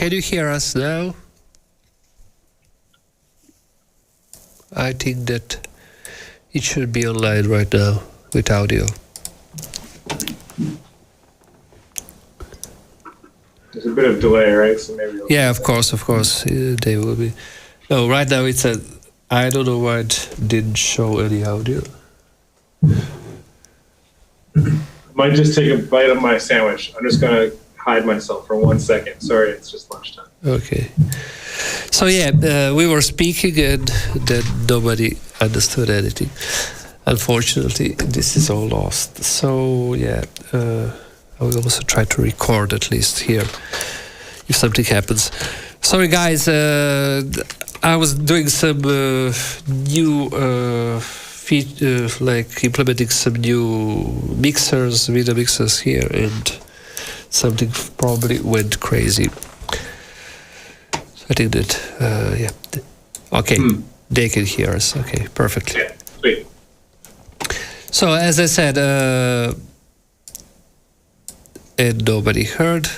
can you hear us now? I think that it should be online right now with audio. There's a bit of delay, right? So maybe. Yeah, of course, they will be. No, right now it said, I don't know why it didn't show any audio. Might just take a bite of my sandwich. I'm just gonna hide myself for 1 second. Sorry, it's just lunchtime. Okay. So yeah, we were speaking and then nobody understood anything. Unfortunately, this is all lost. So yeah, I will also try to record at least here if something happens. Sorry guys, I was doing some new like implementing some new mixers, video mixers here, and something probably went crazy. I think that, yeah. Okay, they can hear us. Okay, perfect. Yeah, sweet. So, as I said, and nobody heard.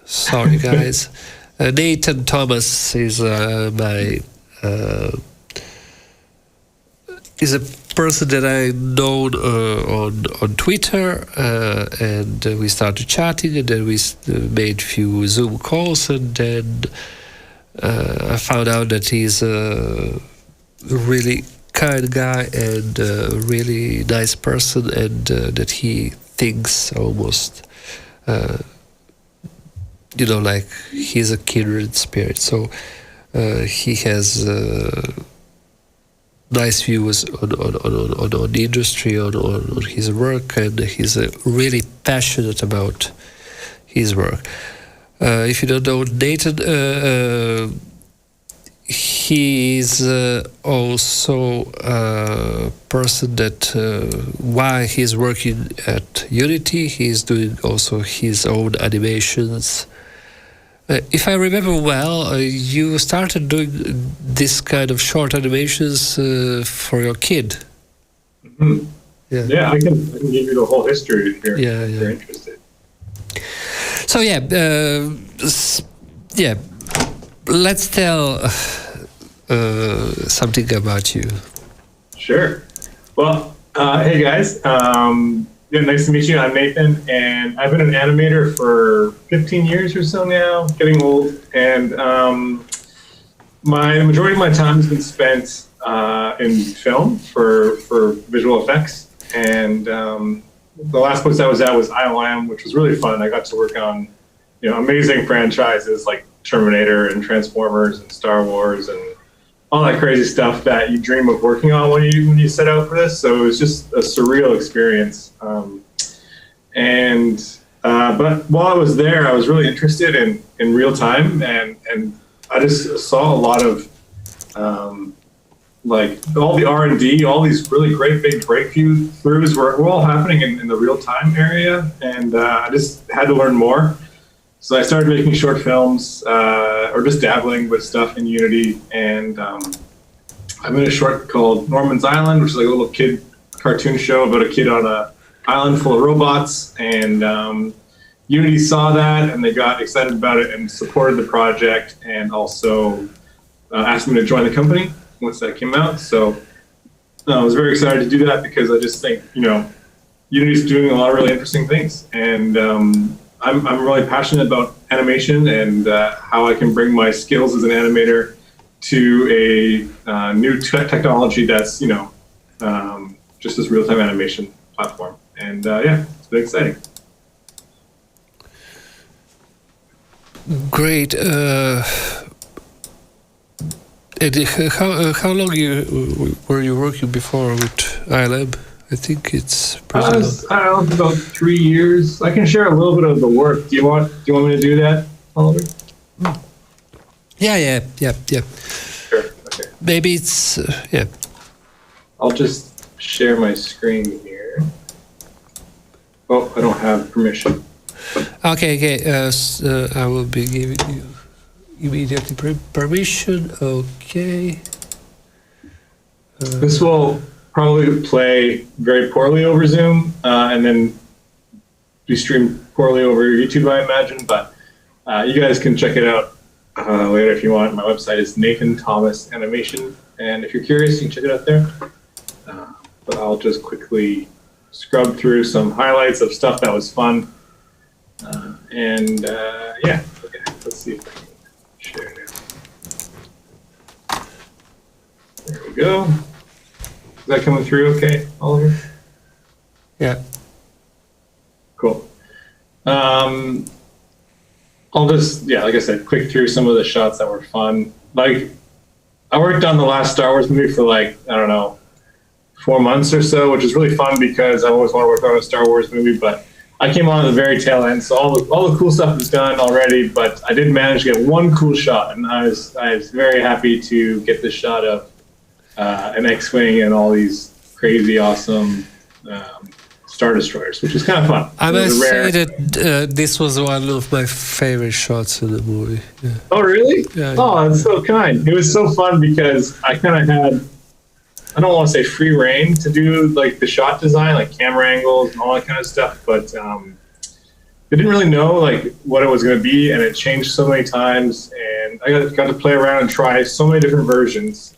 Sorry, guys. Nathan Thomas is is a person that I know on Twitter, and we started chatting, and then we made a few Zoom calls, and then I found out that he's a really kind guy and a really nice person, and that he thinks almost, like he's a kindred spirit. So he has nice views on the industry, on his work, and he's really passionate about his work. If you don't know Nathan, he's also a person that while he's working at Unity, he's doing also his own animations. If I remember well, you started doing this kind of short animations for your kid. Mm-hmm. Yeah, I can give you the whole history if you're interested. So let's tell something about you. Sure. Well, hey guys. Nice to meet you. I'm Nathan, and I've been an animator for 15 years or so now, getting old. And the majority of my time has been spent in film for visual effects. And the last place I was at was ILM, which was really fun. I got to work on amazing franchises like Terminator and Transformers and Star Wars and all that crazy stuff that you dream of working on when you set out for this. So it was just a surreal experience. But while I was there, I was really interested in real time, and I just saw a lot of like all the R&D, all these really great big breakthroughs were all happening in the real time area, and I just had to learn more. So I started making short films, or just dabbling with stuff in Unity, and I made a short called Norman's Island, which is like a little kid cartoon show about a kid on an island full of robots, and Unity saw that, and they got excited about it and supported the project, and also asked me to join the company once that came out. So I was very excited to do that because I just think, Unity's doing a lot of really interesting things, and I'm really passionate about animation and how I can bring my skills as an animator to a new technology that's, just this real-time animation platform. And it's been exciting. Great. How long were you working before with ILM? I think it's I don't know, about 3 years. I can share a little bit of the work. Do you want me to do that, Oliver? Yeah. Sure. Okay. Maybe it's I'll just share my screen here. Oh, I don't have permission. Okay. I will be giving you immediately permission. Okay. This will probably play very poorly over Zoom, and then be streamed poorly over YouTube, I imagine. But you guys can check it out later if you want. My website is Nathan Thomas Animation, and if you're curious, you can check it out there. But I'll just quickly scrub through some highlights of stuff that was fun. Yeah, okay, let's see if I can share now. There we go. Is that coming through okay, Oliver? Yeah. Cool. I'll just, like I said, click through some of the shots that were fun. Like, I worked on the last Star Wars movie for like, I don't know, 4 months or so, which is really fun because I always want to work on a Star Wars movie, but I came on at the very tail end, so all the cool stuff is done already, but I did manage to get one cool shot, and I was very happy to get the shot of an X-Wing and all these crazy, awesome Star Destroyers, which is kind of fun. I must say that this was one of my favorite shots in the movie. Yeah. Oh, really? Yeah. Oh, that's so kind. It was so fun because I kind of had, I don't want to say free reign to do like the shot design, like camera angles and all that kind of stuff, but I didn't really know like what it was going to be, and it changed so many times, and I got to play around and try so many different versions.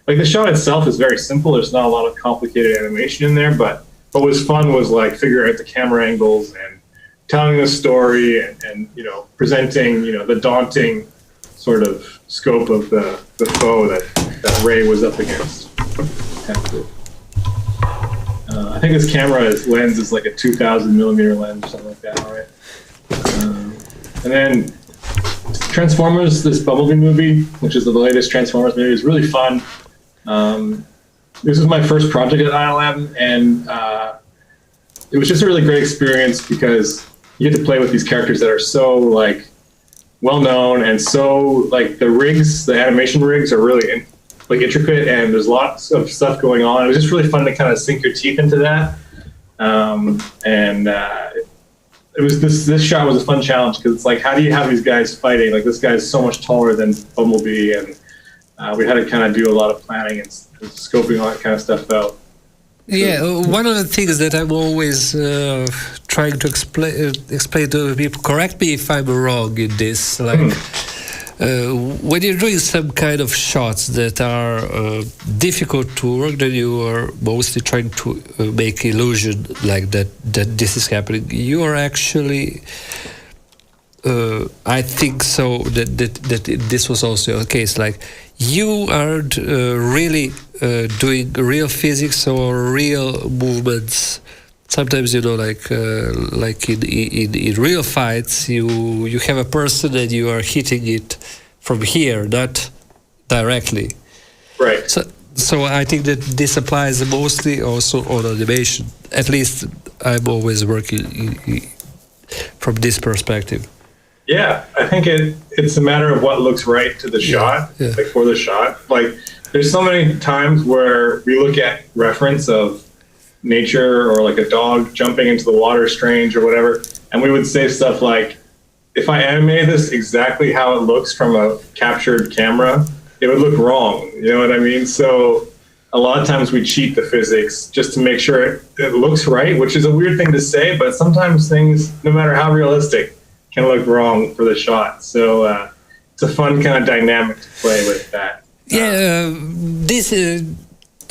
Like the shot itself is very simple. There's not a lot of complicated animation in there, but what was fun was like figuring out the camera angles and telling the story and you know, presenting, you know, the daunting sort of scope of the foe that Rey was up against. I think this lens is like a 2,000 millimeter lens or something like that, all right? And then Transformers, this Bumblebee movie, which is the latest Transformers movie, is really fun. This was my first project at ILM, and it was just a really great experience because you get to play with these characters that are so like well known, and so like the animation rigs are really intricate, and there's lots of stuff going on. It was just really fun to kind of sink your teeth into that. It was this shot was a fun challenge because it's like, how do you have these guys fighting? Like this guy's so much taller than Bumblebee, and we had to kind of do a lot of planning and scoping all that kind of stuff out. Yeah, one of the things that I'm always trying to explain to people, correct me if I'm wrong in this, like when you're doing some kind of shots that are difficult to work, then you are mostly trying to make illusion like that this is happening. You are actually, I think so that this was also the case. Like you aren't really doing real physics or real movements. Sometimes, you know, like in real fights, you have a person and you are hitting it from here, not directly. Right. So I think that this applies mostly also on animation. At least I'm always working from this perspective. Yeah, I think it's a matter of what looks right to the shot, like for the shot. Like there's so many times where we look at reference of nature or like a dog jumping into the water strange or whatever, and we would say stuff like, if I animated this exactly how it looks from a captured camera, it would look wrong. You know what I mean? So a lot of times we cheat the physics just to make sure it looks right, which is a weird thing to say, but sometimes things, no matter how realistic, can look wrong for the shot. So it's a fun kind of dynamic to play with that. Yeah, this is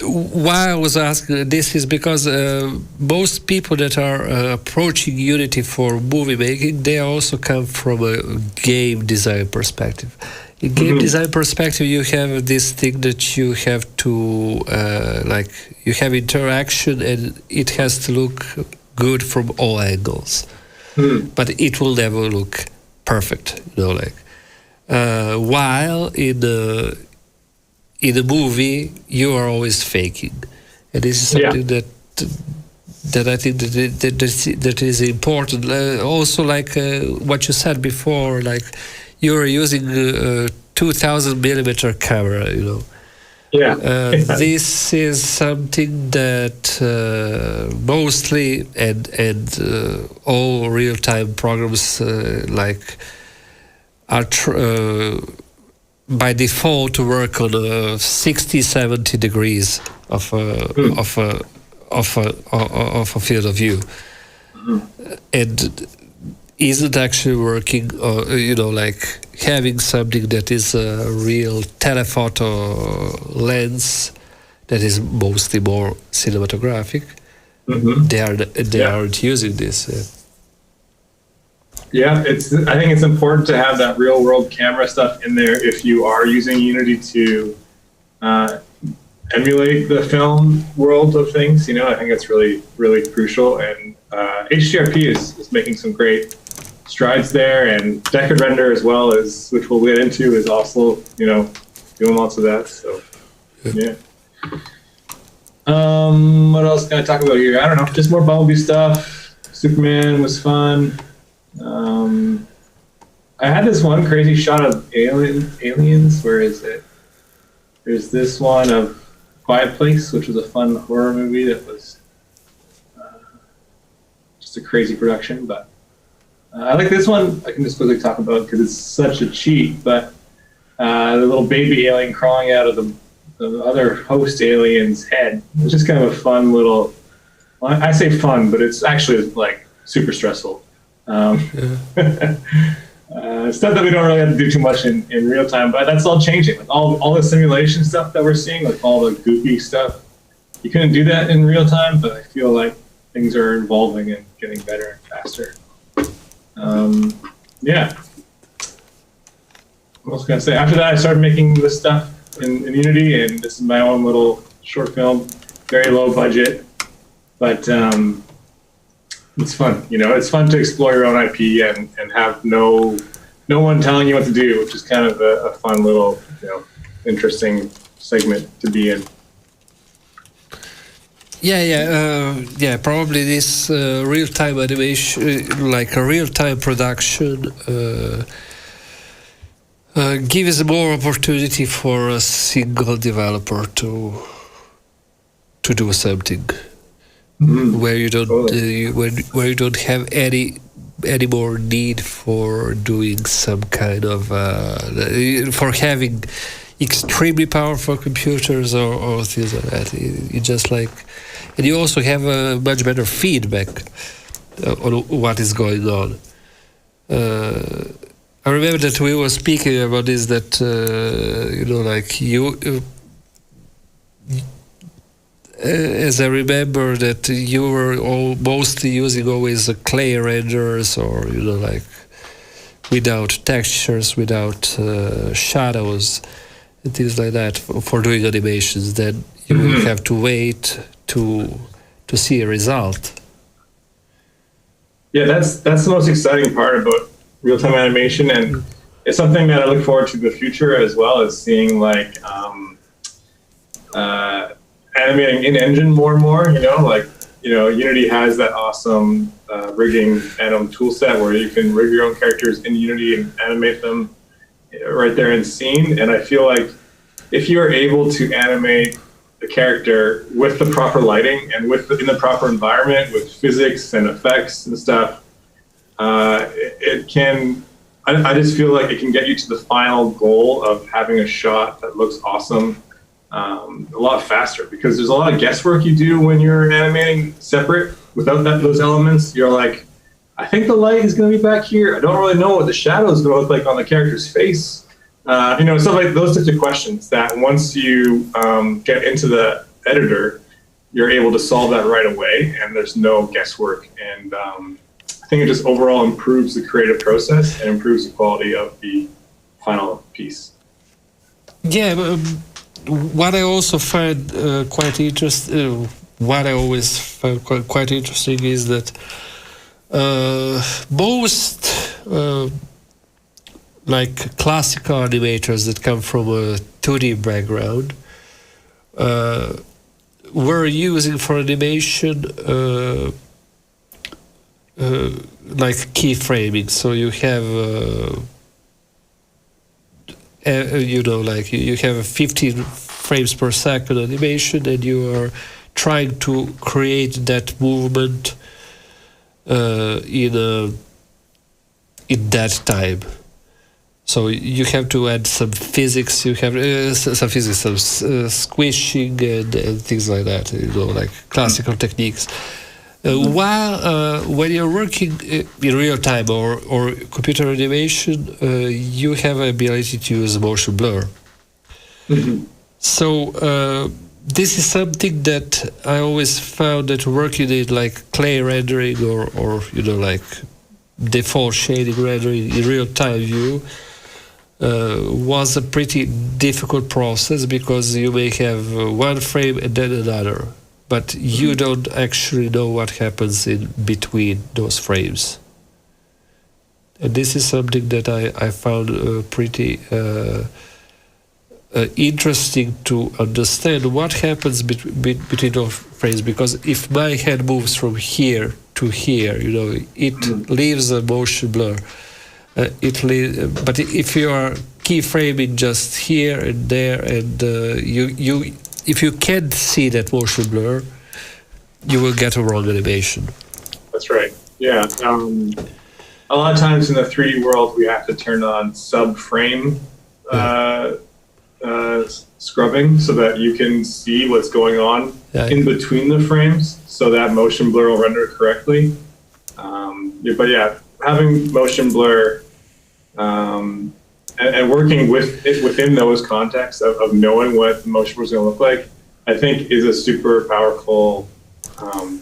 why I was asking this is because most people that are approaching Unity for movie making, they also come from a game design perspective. In game design perspective, you have this thing that you have to like you have interaction, and it has to look good from all angles. But it will never look perfect, you know, like while in the movie you are always faking, and this is something that I think that is important. Also, like what you said before, like you are using a 2,000 millimeter camera, you know. This is something that mostly and all real-time programs like are by default to work on 60-70 degrees of a field of view, and isn't actually working, or like having something that is a real telephoto lens that is mostly more cinematographic. They aren't using this. Yeah, I think it's important to have that real world camera stuff in there if you are using Unity to emulate the film world of things. I think it's really, really crucial. And HDRP is making some great strides there, and Deckard Render as well, which we'll get into, is also doing lots of that. So yeah. What else can I talk about here? I don't know, just more Bumblebee stuff. Superman was fun. I had this one crazy shot of aliens. Where is it? There's this one of Quiet Place, which was a fun horror movie that was just a crazy production. But I like this one. I can just quickly talk about because it's such a cheat. But the little baby alien crawling out of the other host alien's head. It's just kind of a fun little. Well, I say fun, but it's actually like super stressful. Stuff that we don't really have to do too much in real time, but that's all changing. Like all the simulation stuff that we're seeing, like all the goofy stuff, you couldn't do that in real time, but I feel like things are evolving and getting better and faster. Yeah. What else can I say? After that, I started making this stuff in Unity, and this is my own little short film, very low budget, but it's fun. It's fun to explore your own IP and have no one telling you what to do, which is kind of a fun little, interesting segment to be in. Yeah. Probably this real-time animation, like a real-time production, gives more opportunity for a single developer to do something. Where you don't where you don't have any more need for doing some kind of for having extremely powerful computers or things like that. You just like, and you also have a much better feedback on what is going on. I remember that we were speaking about this, that like you. As I remember that you were mostly using always clay renders, or like without textures, without shadows, and things like that for doing animations. Then you will have to wait to see a result. Yeah, that's the most exciting part about real-time animation, and it's something that I look forward to in the future as well, as seeing like animating in engine more and more. Unity has that awesome rigging anim tool set where you can rig your own characters in Unity and animate them right there in scene. And I feel like if you're able to animate the character with the proper lighting and in the proper environment with physics and effects and stuff, it can. I just feel like it can get you to the final goal of having a shot that looks awesome. A lot faster, because there's a lot of guesswork you do when you're animating separate without those elements. You're like, I think the light is going to be back here. I don't really know what the shadow is going to look like on the character's face. Stuff like those types of questions that once you get into the editor, you're able to solve that right away, and there's no guesswork. And I think it just overall improves the creative process and improves the quality of the final piece. Yeah. What I also find quite interesting, what I always find quite interesting, is that most like classical animators that come from a 2D background were using for animation like keyframing. So you have like you have a 15 frames per second animation, and you are trying to create that movement in that time. So you have to add some physics. You have some squishing and things like that. Like classical techniques. While when you're working in real time or computer animation, you have the ability to use motion blur. So this is something that I always found that working in like clay rendering or like default shading rendering in real time view was a pretty difficult process, because you may have one frame and then another, but you don't actually know what happens in between those frames. And this is something that I found pretty interesting to understand what happens between those frames, because if my head moves from here to here, it leaves a motion blur. But if you are keyframing just here and there, and if you can't see that motion blur, you will get a wrong animation. That's right. Yeah. A lot of times in the 3D world, we have to turn on subframe scrubbing so that you can see what's going on in between the frames, so that motion blur will render correctly. But yeah, having motion blur and working with it within those contexts of knowing what the motion blur is going to look like, I think is a super powerful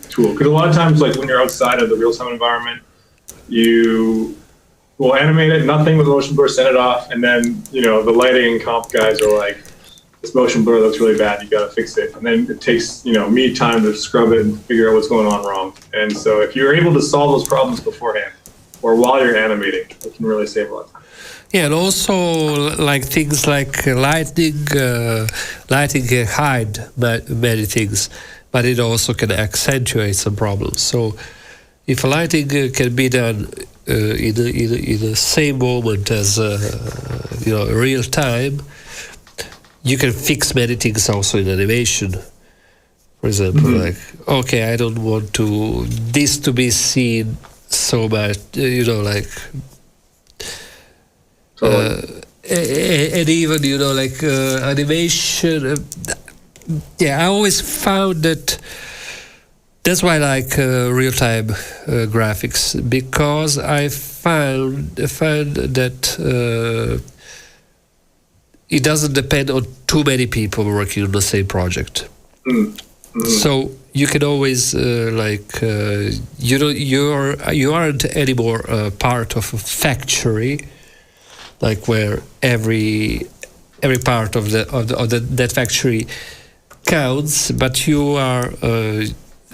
tool. Because a lot of times, like when you're outside of the real-time environment, you will animate it, nothing with motion blur, send it off, and then the lighting and comp guys are like, this motion blur looks really bad, you gotta fix it. And then it takes me time to scrub it and figure out what's going on wrong. And so if you're able to solve those problems beforehand or while you're animating, it can really save a lot of time. Yeah, and also like things like lighting can hide many things, but it also can accentuate some problems. So if lighting can be done in the same moment as real time, you can fix many things also in animation. For example, like, okay, I don't want this to be seen so much, like. And even like animation. I always found that. That's why I like real-time graphics, because I found that it doesn't depend on too many people working on the same project. So you can always you aren't anymore part of a factory, like where every part of that factory counts, but you are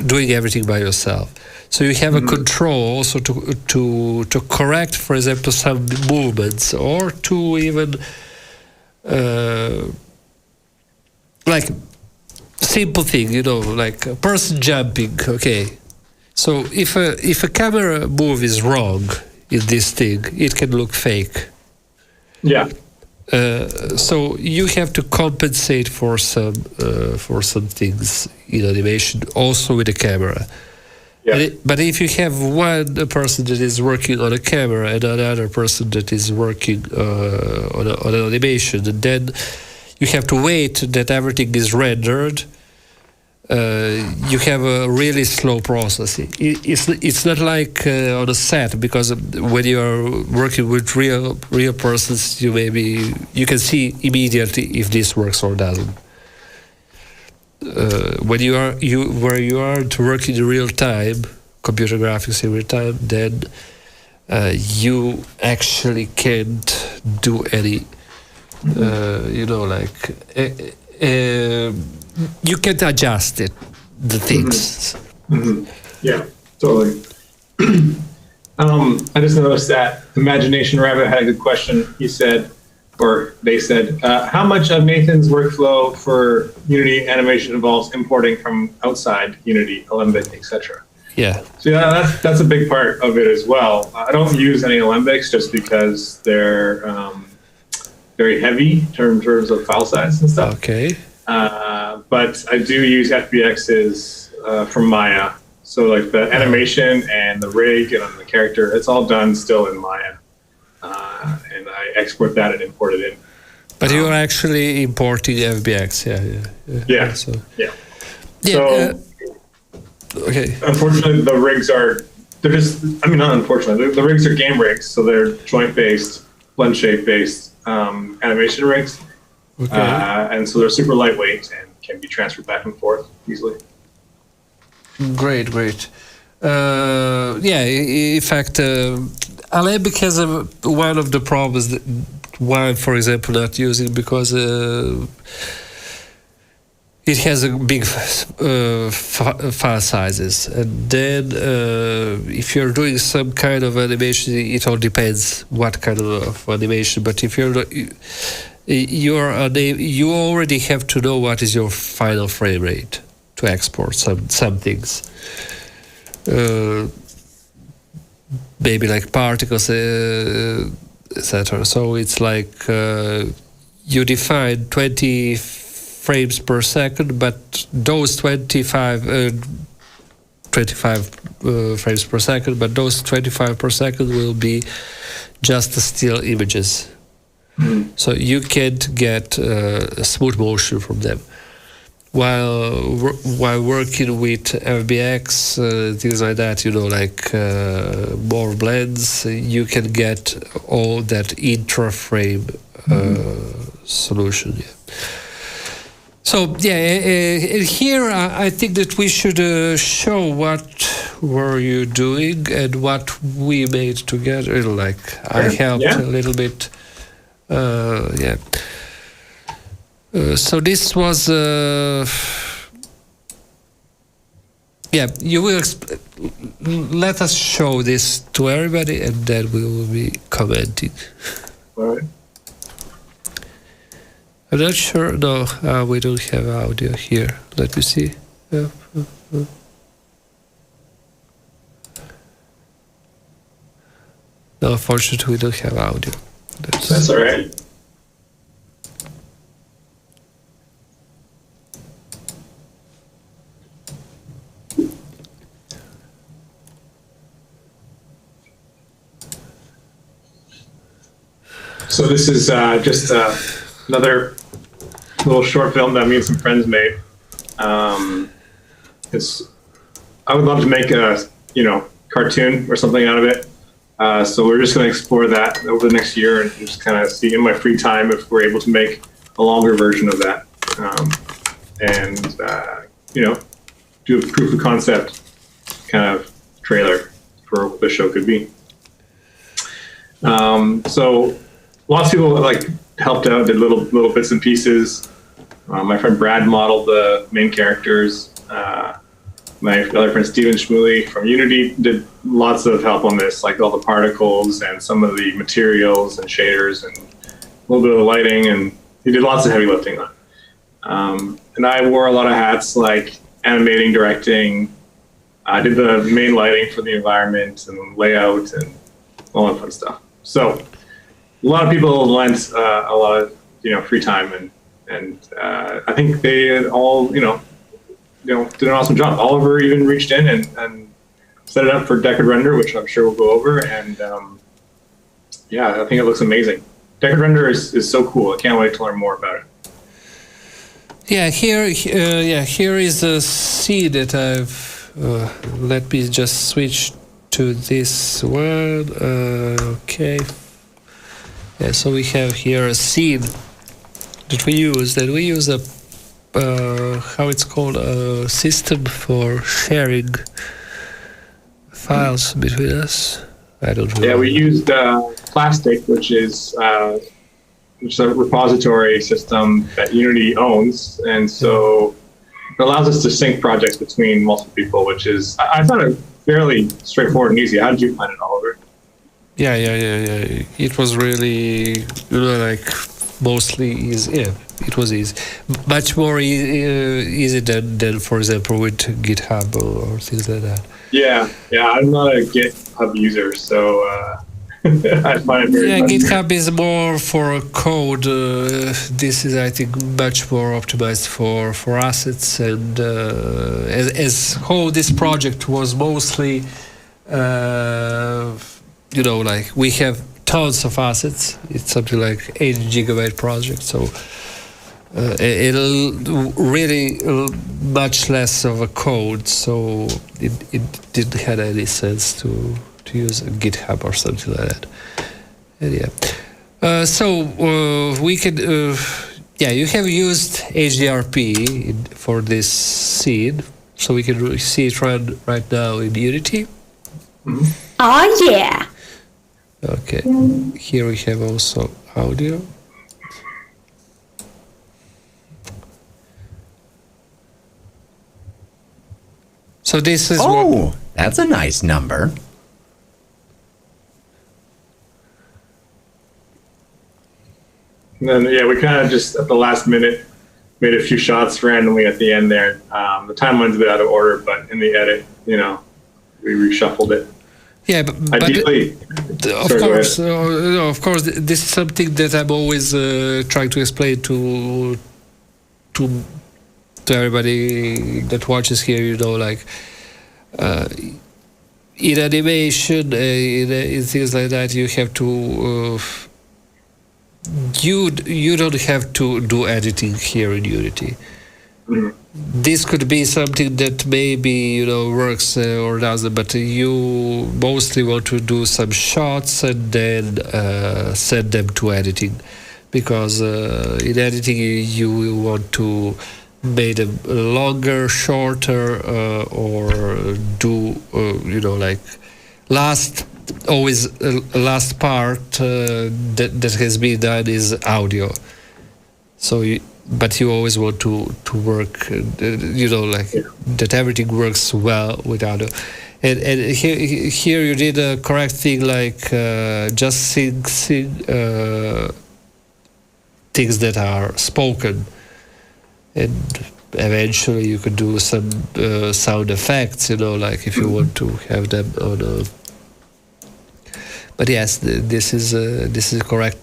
doing everything by yourself. So you have a control also to correct, for example, some movements, or to even like simple thing, like a person jumping. Okay, so if a camera move is wrong in this thing, it can look fake. Yeah. So you have to compensate for some things in animation, also with the camera. Yeah. But if you have one person that is working on a camera and another person that is working on an animation, and then you have to wait that everything is rendered, you have a really slow process. It's not like on a set, because when you are working with real persons, you can see immediately if this works or doesn't. When you are to work in real time, computer graphics in real time, then you actually can't do any, you can't adjust the things. Yeah, totally. I just noticed that Imagination Rabbit had a good question. He said, or they said, how much of Nathan's workflow for Unity animation involves importing from outside Unity, Alembic, etc.? Yeah. So that's a big part of it as well. I don't use any Alembics just because they're very heavy in terms of file size and stuff. Okay. But I do use FBXs from Maya. So like the animation and the rig and the character, it's all done still in Maya. And I export that and import it in. But you are actually importing FBX, yeah. Yeah. So. Yeah. Yeah. Okay. Unfortunately, the rigs they're just, I mean, not unfortunately, the rigs are game rigs, so they're joint-based, blend shape-based animation rigs. Okay. And so they're super lightweight and can be transferred back and forth easily. Great. Yeah, in fact, Alembic has one of the problems that why I'm, for example, not using, because it has a big file sizes, and then if you're doing some kind of animation, it all depends what kind of animation. But if you already have to know what is your final frame rate to export some things. Maybe like particles, etc. So it's like you define 20 frames per second, but those 25 frames per second, but those 25 per second will be just still images. So you can't get smooth motion from them. While working with FBX, things like that, like more blends, you can get all that intra-frame solution. Yeah. So here I think that we should show what were you doing and what we made together. Like I helped a little bit. So this was you will let us show this to everybody, and then we will be commenting. All right. I'm not sure. No, we don't have audio here. Let me see. No, unfortunately, we don't have audio. That's all right. So this is just another little short film that me and some friends made. I would love to make a cartoon or something out of it. So we're just going to explore that over the next year and just kind of see in my free time if we're able to make a longer version of that, do a proof of concept kind of trailer for what the show could be. So lots of people helped out, did little bits and pieces. My friend Brad modeled the main characters. My other friend Steven Schmuley from Unity did lots of help on this, like all the particles and some of the materials and shaders and a little bit of the lighting, and he did lots of heavy lifting on it. And I wore a lot of hats, like animating, directing. I did the main lighting for the environment and layout and all that fun stuff. So a lot of people lent a lot of free time, and I think they all did an awesome job. Oliver even reached in and set it up for Deckard Render, which I'm sure we'll go over. And I think it looks amazing. Deckard Render is so cool. I can't wait to learn more about it. Yeah, here is a scene that I've. Let me just switch to this one. Okay. Yeah, so we have here a scene that we use. A how it's called, a system for sharing files between us. I don't know. Yeah, we used Plastic, which is a repository system that Unity owns, and so it allows us to sync projects between multiple people, which is, I found it fairly straightforward and easy. How did you find it, Oliver? Yeah. It was really mostly easy. Yeah, it was easy. Much more easy than, for example, with GitHub or things like that. Yeah. I'm not a GitHub user, so I find it very fun. GitHub is more for code. This is, I think, much more optimized for assets, and as how this project was mostly, we have tons of assets. It's something like 8 gigabyte project, so it'll really much less of a code, so it didn't have any sense to use a GitHub or something like that. And yeah, so we can. Yeah, you have used HDRP for this scene, so we can see it run right now in Unity. Mm-hmm. Oh yeah. Okay, here we have also audio. So this is that's a nice number. And then, yeah, we kind of just at the last minute made a few shots randomly at the end there. The timeline's a bit out of order, but in the edit, we reshuffled it. Yeah, but ideally, of course, this is something that I'm always trying to explain to everybody that watches here. Like in animation, in things like that, you have to. You don't have to do editing here in Unity. Mm-hmm. This could be something that maybe works or doesn't, but you mostly want to do some shots and then send them to editing, because in editing you want to make them longer, shorter, or do like last part that has been done is audio. So but you always want to work, that everything works well with audio. And here you did a correct thing, like just sing things that are spoken, and eventually you could do some sound effects, like if you want to have them on a. But yes, this is correct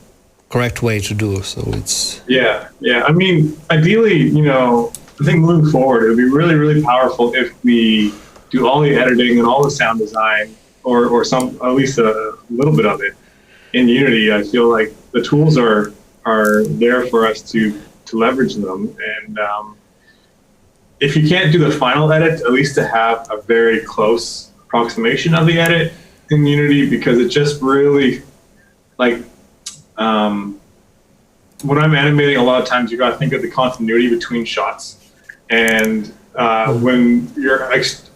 way to do. So it's yeah. I mean, ideally, I think moving forward, it would be really, really powerful if we do all the editing and all the sound design, or some, at least a little bit of it in Unity. I feel like the tools are there for us to leverage them, and if you can't do the final edit, at least to have a very close approximation of the edit in Unity, because it just really, like, when I'm animating, a lot of times you got to think of the continuity between shots, and when you're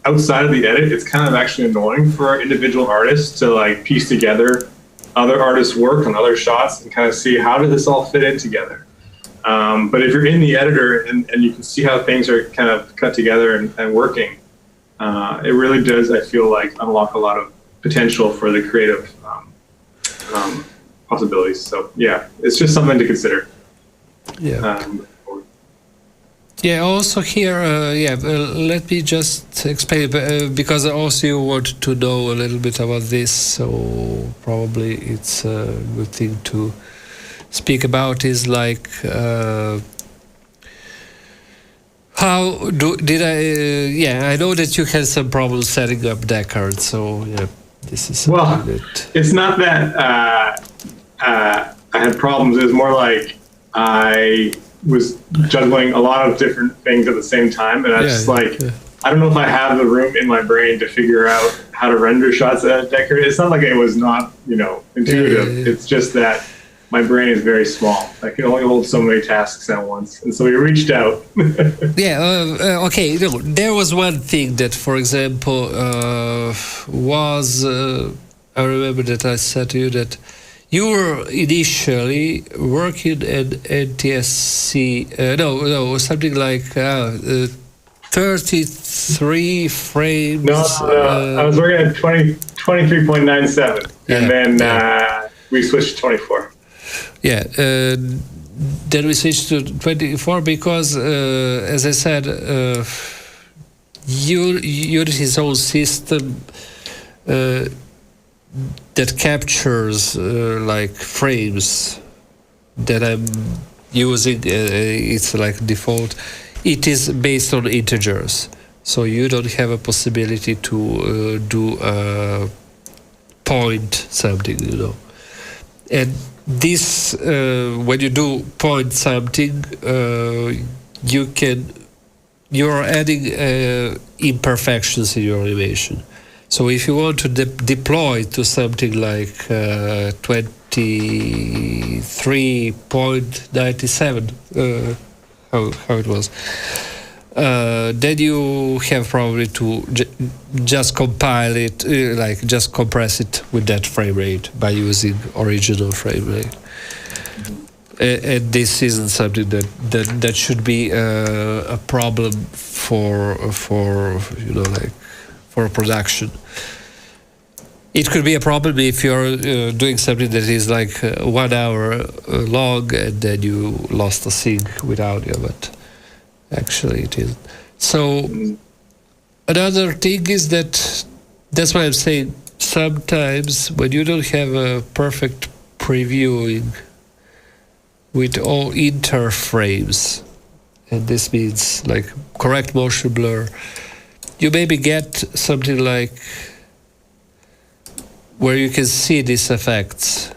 outside of the edit, it's kind of actually annoying for individual artists to like piece together other artists' work on other shots and kind of see how does this all fit in together. But if you're in the editor and you can see how things are kind of cut together and working, it really does, I feel like, unlock a lot of potential for the creative possibilities. So yeah, it's just something to consider. Yeah. Yeah. Also here, let me just explain, because also you want to know a little bit about this, so probably it's a good thing to speak about. Is like how did I? I know that you had some problems setting up Deckard, so yeah. This is it's not that I had problems. It was more like I was juggling a lot of different things at the same time, and I I don't know if I have the room in my brain to figure out how to render shots at Deckard. It's not like it was not intuitive. It's just that my brain is very small. I can only hold so many tasks at once, and so we reached out. Okay. There was one thing that, for example, was I remember that I said to you that you were initially working at NTSC. Something like 33 frames. No, I was working at 23.97, and then we switched to 24. Yeah, then we switched to 24 because, as I said, Unity's own system that captures like frames that I'm using, it's like default. It is based on integers, so you don't have a possibility to do point something, and this when you do point something, you can you're adding imperfections in your animation. So if you want to deploy to something like 23.97, how it was, then you have probably to just compile it, like just compress it with that frame rate by using original frame rate. And this isn't something that should be a problem for for production. It could be a problem if you're doing something that is like 1 hour long and then you lost a sync with audio, but actually it isn't. So another thing is that's why I'm saying sometimes when you don't have a perfect previewing with all interframes, and this means like correct motion blur, you maybe get something like where you can see these effects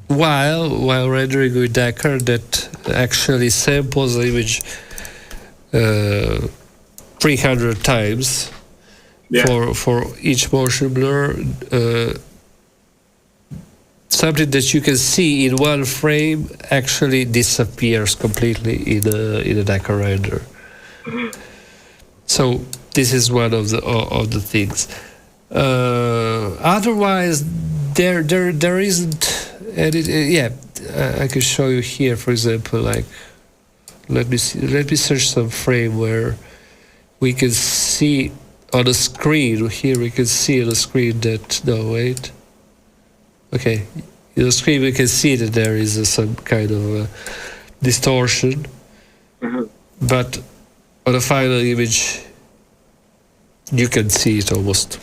while rendering with Decker that actually samples the image 300 times for each motion blur. Something that you can see in one frame actually disappears completely in a Decker render. So this is one of the things. Otherwise, there isn't any. I can show you here, for example. Like, let me search some frame where we can see on the screen. Here we can see on the screen that okay, in the screen we can see that there is some kind of distortion, but on the final image you can see it almost.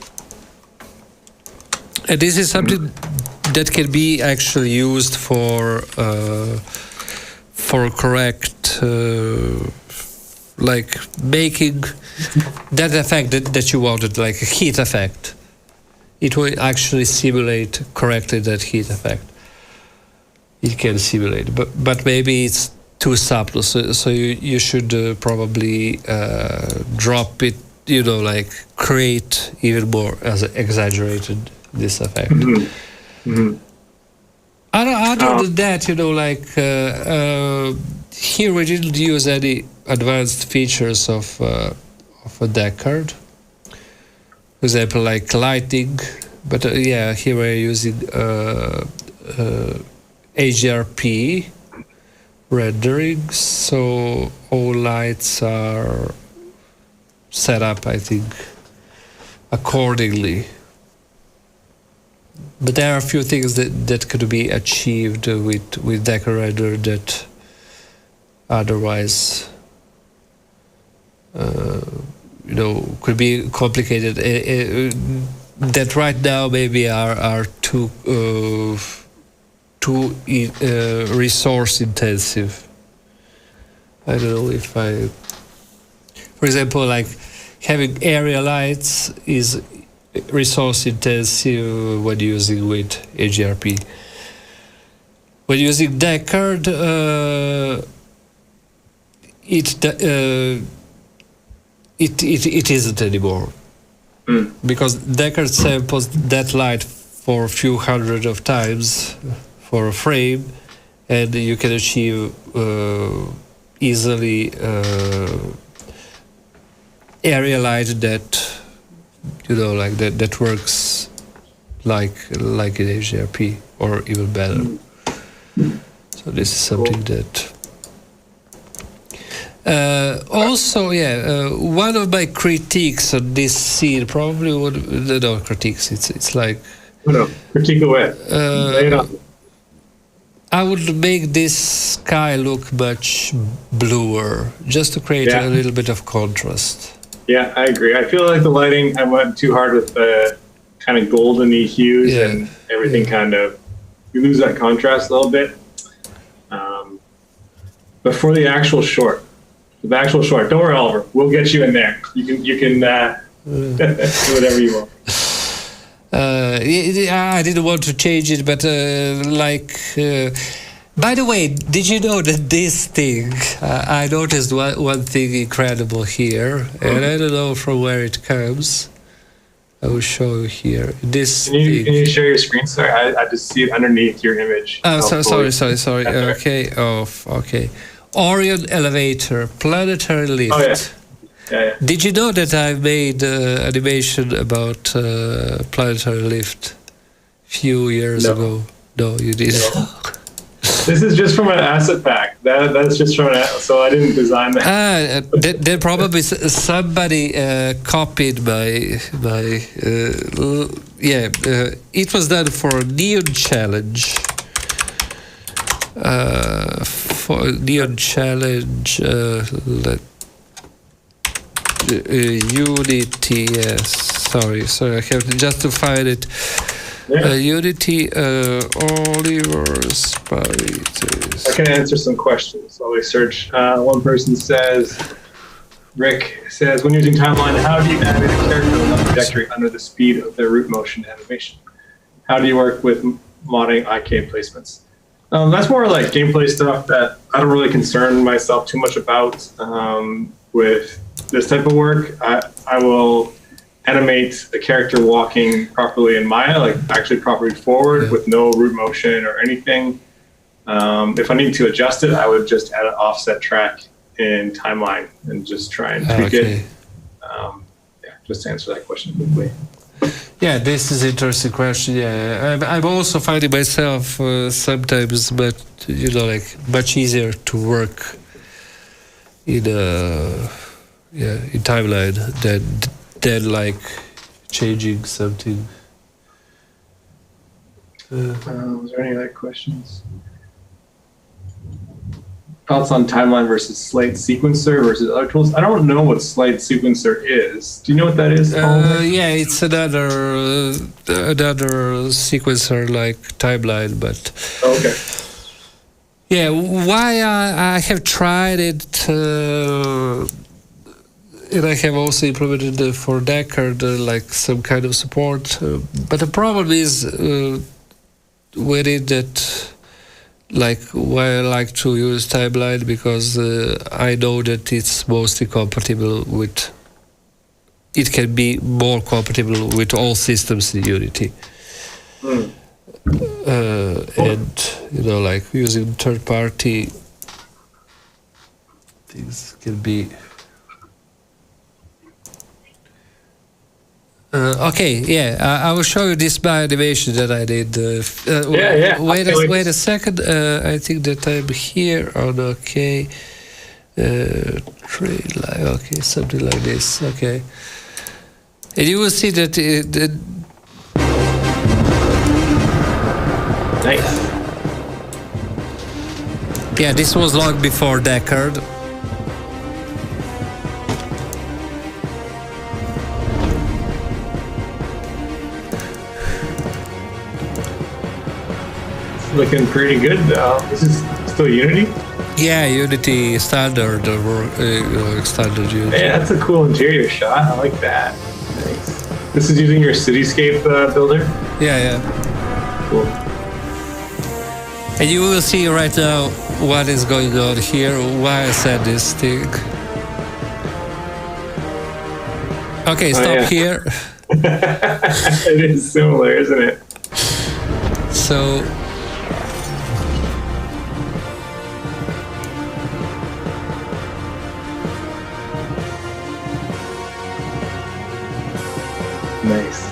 And this is something that can be actually used for correct, like making that effect that you wanted, like a heat effect. It will actually simulate correctly that heat effect. It can simulate, but maybe it's too subtle. So you should probably drop it. Like create even more as exaggerated this effect. Other than that, here we didn't use any advanced features of a Deckard. For example, like lighting, but here we're using HDRP rendering, so all lights are set up, I think, accordingly. But there are a few things that could be achieved with Decker render that otherwise could be complicated. That right now maybe are too resource intensive. I don't know if for example, like having area lights is resource intensive when using with HDRP. When using Deckard, it isn't anymore, because Deckard samples that light for a few hundred of times for a frame, and you can achieve easily area light that that works like in HDRP or even better. So this is something that. Also, one of my critiques on this scene probably critiques. It's like critique away. I would make this sky look much bluer, just to create a little bit of contrast. Yeah, I agree. I feel like the lighting, I went too hard with the kind of goldeny hues and everything. Kind of, you lose that contrast a little bit. But for the actual short, don't worry, Oliver, we'll get you in there. You can do whatever you want. I didn't want to change it, but By the way, did you know that this thing, I noticed one thing incredible here, and I don't know from where it comes. I will show you here. This Can you share your screen? Sorry, I just see it underneath your image. Oh, sorry. Okay, okay. Orion elevator, planetary lift. Oh, yeah. Yeah. Did you know that I made animation about planetary lift few years ago? No, you didn't. No. This is just from an asset pack. That's just from so I didn't design that. Then probably somebody copied my it was done for Neon Challenge. For Neon Challenge, Unity. Yes, sorry. I have just to find it. Yeah. Unity, Oliver's Parities. I can answer some questions while we search. One person says, Rick says, when using timeline, how do you animate a character on a trajectory under the speed of their root motion animation? How do you work with modding IK placements? That's more like gameplay stuff that I don't really concern myself too much about. With this type of work, I will animate the character walking properly in Maya, like actually properly forward with no root motion or anything. If I need to adjust it, I would just add an offset track in timeline and just try and tweak it. Just to answer that question quickly. Yeah, this is an interesting question. Yeah, I'm also finding myself sometimes, but like much easier to work in timeline than like changing something. Was there any other questions? Thoughts on timeline versus slate sequencer versus other tools? I don't know what slate sequencer is. Do you know what that is? Yeah, it's another sequencer like timeline, but okay. Yeah, why I have tried it, and I have also implemented for Deckard like some kind of support. But the problem is with it that. Like why I like to use timeline because I know that it's mostly compatible with. It can be more compatible with all systems in Unity, and like using third-party things can be. Okay, yeah, I will show you this by animation that I did. Wait a second. I think that I'm here on okay. Trade line, okay, something like this. Okay, and you will see that. Nice. Yeah, this was long before Deckard. Looking pretty good. This is still Unity? Yeah, Unity standard standard Unity. Yeah, that's a cool interior shot. I like that. Nice. This is using your cityscape builder? Yeah. Cool. And you will see right now what is going on here, why I said this thing. Okay, stop here. It is similar, isn't it? So... Nice.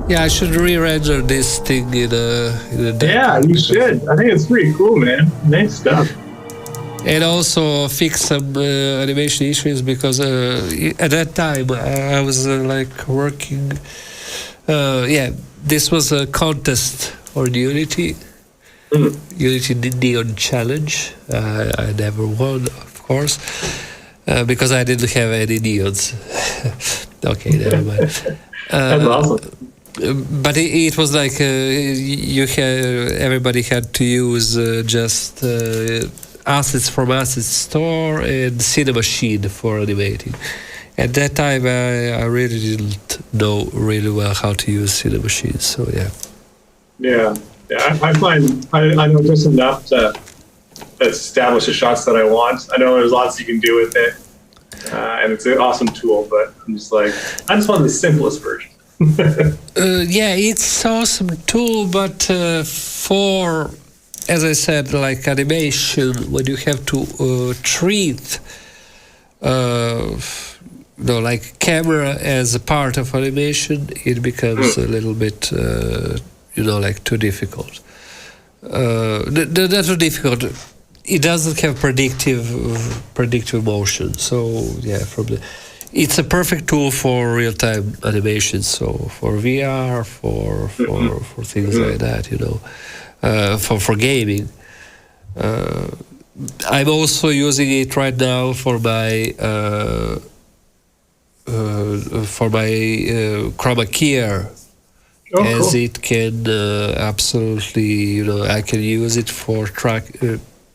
Yeah, I should re-render this thing in a Yeah, you should. I think it's pretty cool, man. Nice stuff. And also fix some animation issues because at that time I was like working. This was a contest on Unity. Unity Neon Challenge. I never won, of course, because I didn't have any neons. Okay, never mind. That's awesome. but it was like everybody had to use just assets from Asset Store and Cinemachine for animating. At that time, I really didn't know really well how to use Cinemachine. So yeah. Yeah. I find I know just enough to establish the shots that I want. I know there's lots you can do with it, and it's an awesome tool. But I'm just like, I just want the simplest version. Yeah, it's an awesome tool, but for, as I said, like animation, when you have to treat, like camera as a part of animation, it becomes a little bit, like too difficult. Not too difficult. It doesn't have predictive motion. So yeah, it's a perfect tool for real-time animation. So for VR, for things like that, for gaming. I'm also using it right now for my chroma keyer. As cool. It can absolutely, I can use it for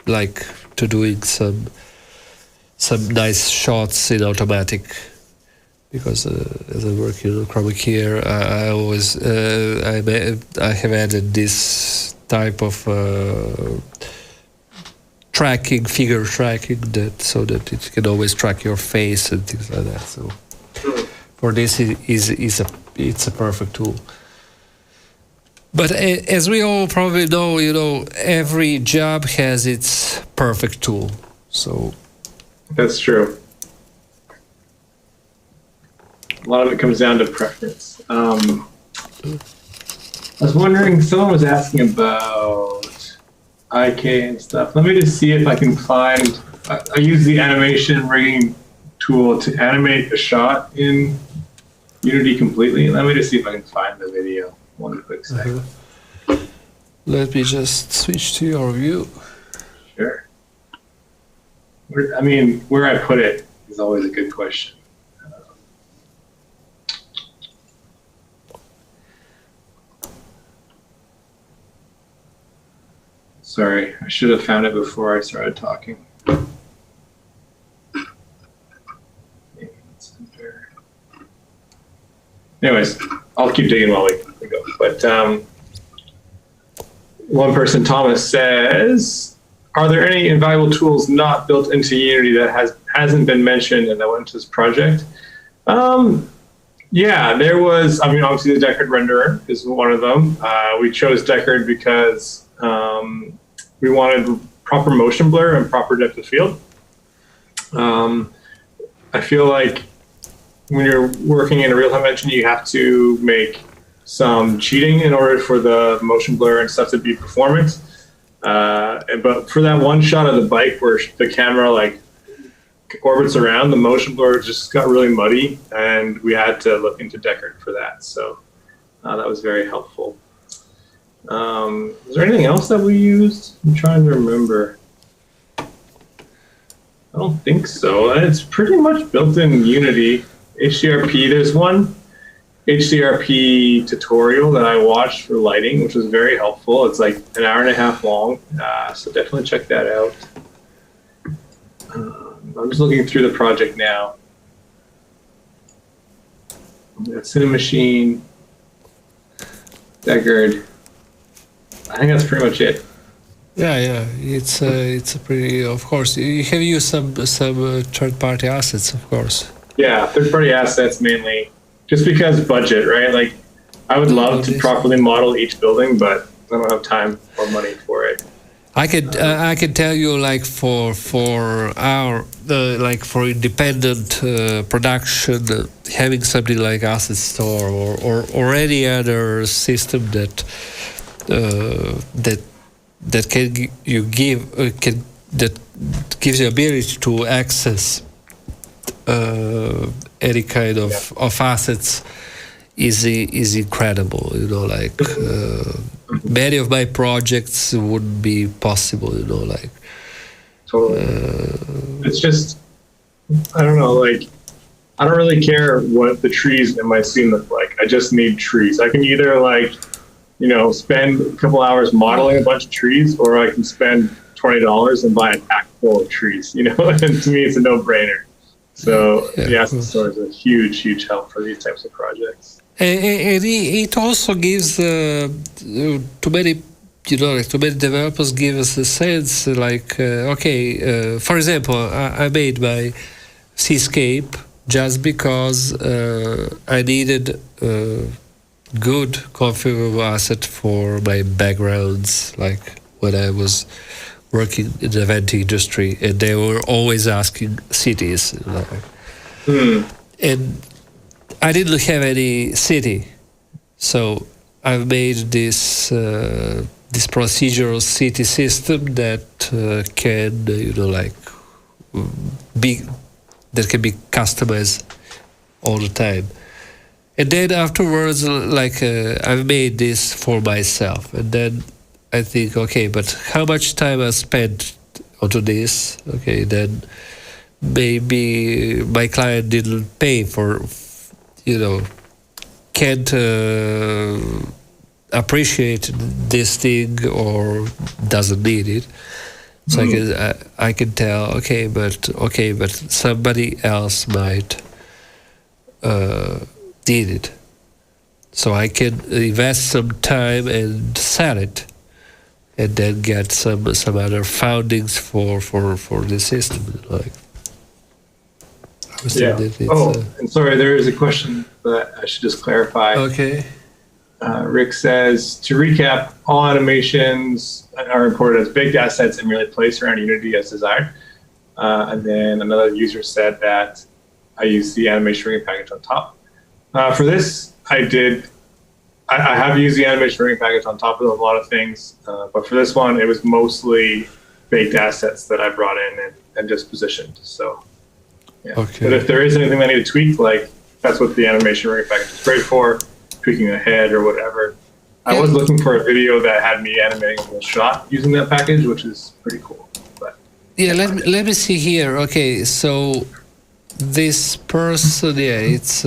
like to doing some nice shots in automatic, because as I work in chroma keyer, I always I have added this type of figure tracking, so that it can always track your face and things like that. So for this, it's a perfect tool. But as we all probably know, every job has its perfect tool. So that's true. A lot of it comes down to preference. I was wondering, someone was asking about IK and stuff. Let me just see if I can find. I use the animation rigging tool to animate a shot in Unity completely. Let me just see if I can find the video. One quick second. Let me just switch to your view. Sure. Where I put it is always a good question. Sorry, I should have found it before I started talking. Anyways, I'll keep digging while we go. But one person, Thomas, says, are there any invaluable tools not built into Unity that hasn't been mentioned and that went into this project? Yeah, there was, obviously the Deckard renderer is one of them. We chose Deckard because we wanted proper motion blur and proper depth of field. I feel like when you're working in a real-time engine, you have to make some cheating in order for the motion blur and stuff to be performant. But for that one shot of the bike where the camera orbits around, the motion blur just got really muddy, and we had to look into Deckard for that. So that was very helpful. Is there anything else that we used? I'm trying to remember. I don't think so. It's pretty much built in Unity. HDRP, there's one HDRP tutorial that I watched for lighting, which was very helpful. It's like an hour and a half long, so definitely check that out. I'm just looking through the project now. We got Cinemachine, Deckard. I think that's pretty much it. Yeah, it's a pretty. Of course, you have used some third-party assets, of course. Yeah, third-party assets mainly, just because budget, right? Like, I would love to properly model each building, but I don't have time or money for it. I could tell you, like for independent production, having something like Asset Store or any other system that gives you ability to access any kind of assets is incredible. Many of my projects wouldn't be possible. Totally. It's just, I don't know. Like, I don't really care what the trees in my scene look like. I just need trees. I can either like, you know, spend a couple hours modeling a bunch of trees, or I can spend $20 and buy a pack full of trees. You know, and to me, it's a no-brainer. So the asset store is a huge, huge help for these types of projects. And it also gives to many, you know, like to many developers, give us a sense like, for example, I made my seascape just because I needed a good configurable asset for my backgrounds, like when I was working in the event industry, and they were always asking cities. You know. And I didn't have any city, so I've made this this procedural city system that can, you know, like that can be customized all the time. And then afterwards, like I've made this for myself, and then I think, okay, but how much time I spent onto this? Okay, then maybe my client didn't pay for, you know, can't appreciate this thing or doesn't need it. So I can tell, okay, but somebody else might need it. So I can invest some time and sell it, and then get some other foundings for the system. Like, and sorry, there is a question that I should just clarify. Okay. Rick says, to recap, all animations are imported as baked assets and merely placed around Unity as desired. And then another user said that I use the animation rigging package on top. For this, I have used the animation rigging package on top of a lot of things, but for this one, it was mostly baked assets that I brought in and just positioned. So, yeah. Okay. But if there is anything I need to tweak, like that's what the animation rigging package is great for, tweaking a head or whatever. I was looking for a video that had me animating a whole shot using that package, which is pretty cool. But yeah, let me see here. Okay, so this person, yeah, it's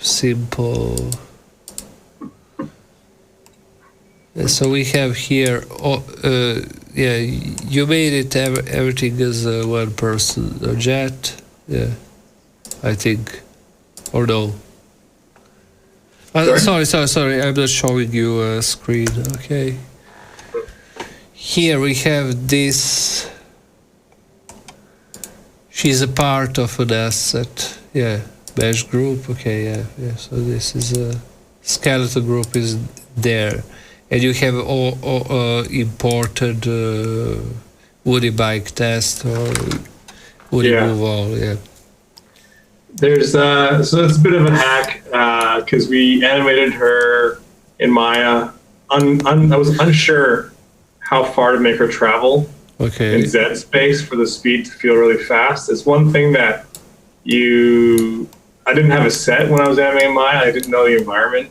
simple. So we have here, yeah, you made it, everything is one person, a jet, yeah, I think, or no. Sorry, I'm not showing you a screen, okay. Here we have this, she's a part of an asset, yeah, mesh group, okay, yeah, so this is a skeleton group is there. And you have all imported Woody bike test or Woody move all, yeah. There's so it's a bit of a hack because we animated her in Maya. I was unsure how far to make her travel in Z space for the speed to feel really fast. It's one thing that I didn't have a set when I was animating Maya. I didn't know the environment,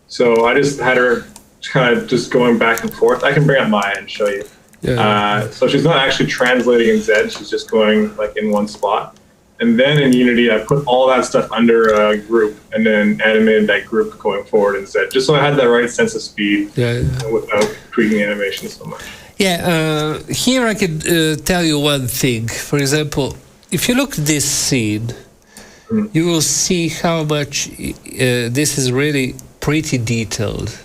so I just had her kind of just going back and forth. I can bring up Maya and show you. Yeah. So she's not actually translating in Z. She's just going like in one spot. And then in Unity, I put all that stuff under a group and then animated that group going forward in Z, just so I had that right sense of speed without tweaking animation so much. Yeah, here I can tell you one thing. For example, if you look at this scene, you will see how much this is really pretty detailed.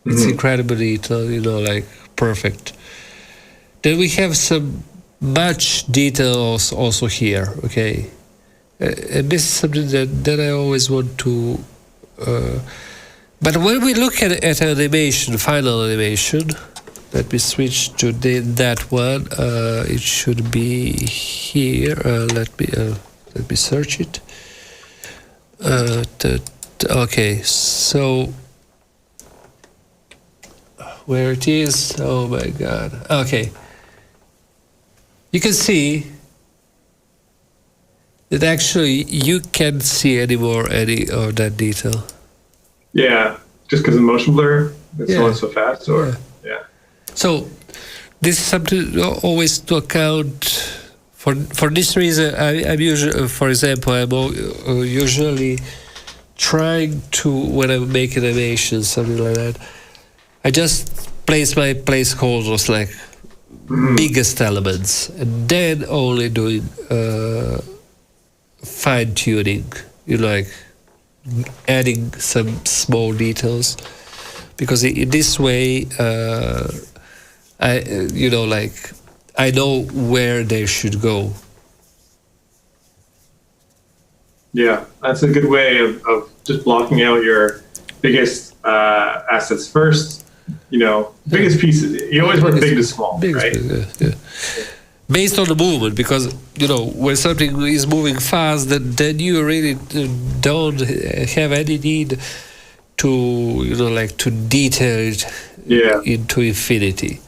It's incredibly detailed, you know, like perfect. Then we have some much details also here, okay? And this is something that I always want to... but when we look at animation, final animation, let me switch to that one. It should be here. Let me search it. Okay, so... where it is? Oh my God. Okay. You can see that actually you can't see any of that detail. Yeah, just because of motion blur, it's going so fast, or yeah. So this is something always to account For this reason, I'm usually, for example, usually trying to, when I make animation, something like that, I just place my placeholders like biggest elements, and then only doing fine tuning, like adding some small details, because in this way, I know where they should go. Yeah, that's a good way of just blocking out your biggest assets first. Biggest pieces. You always work big to small, right? Yeah. Based on the movement, because when something is moving fast, then you really don't have any need to to detail it into infinity.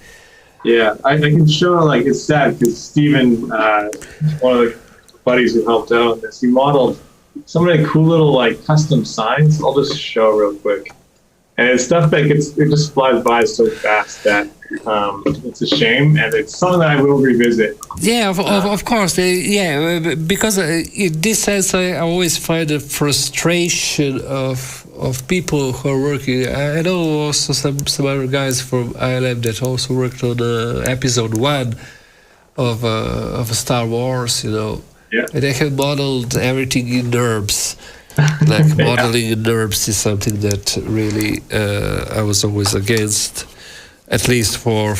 Yeah, I can show, it's sad because Steven, one of the buddies who helped out on this, he modeled so many cool little custom signs. I'll just show real quick. And it's stuff that it just flies by so fast that it's a shame, and it's something that I will revisit. Yeah, of course. Because in this sense, I always find the frustration of people who are working. I know also some other guys from ILM that also worked on episode 1 of Star Wars. Yeah. And they have modeled everything in NURBS. Modeling in NURBS is something that really I was always against, at least for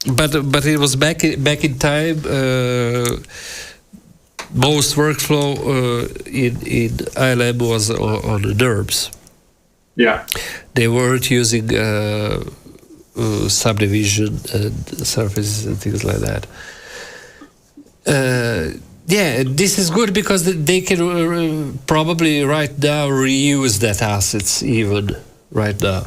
but it was back in time. Most workflow in ILM was on the NURBS. Yeah, they weren't using subdivision and surfaces and things like that. This is good because they can probably right now reuse that assets even right now.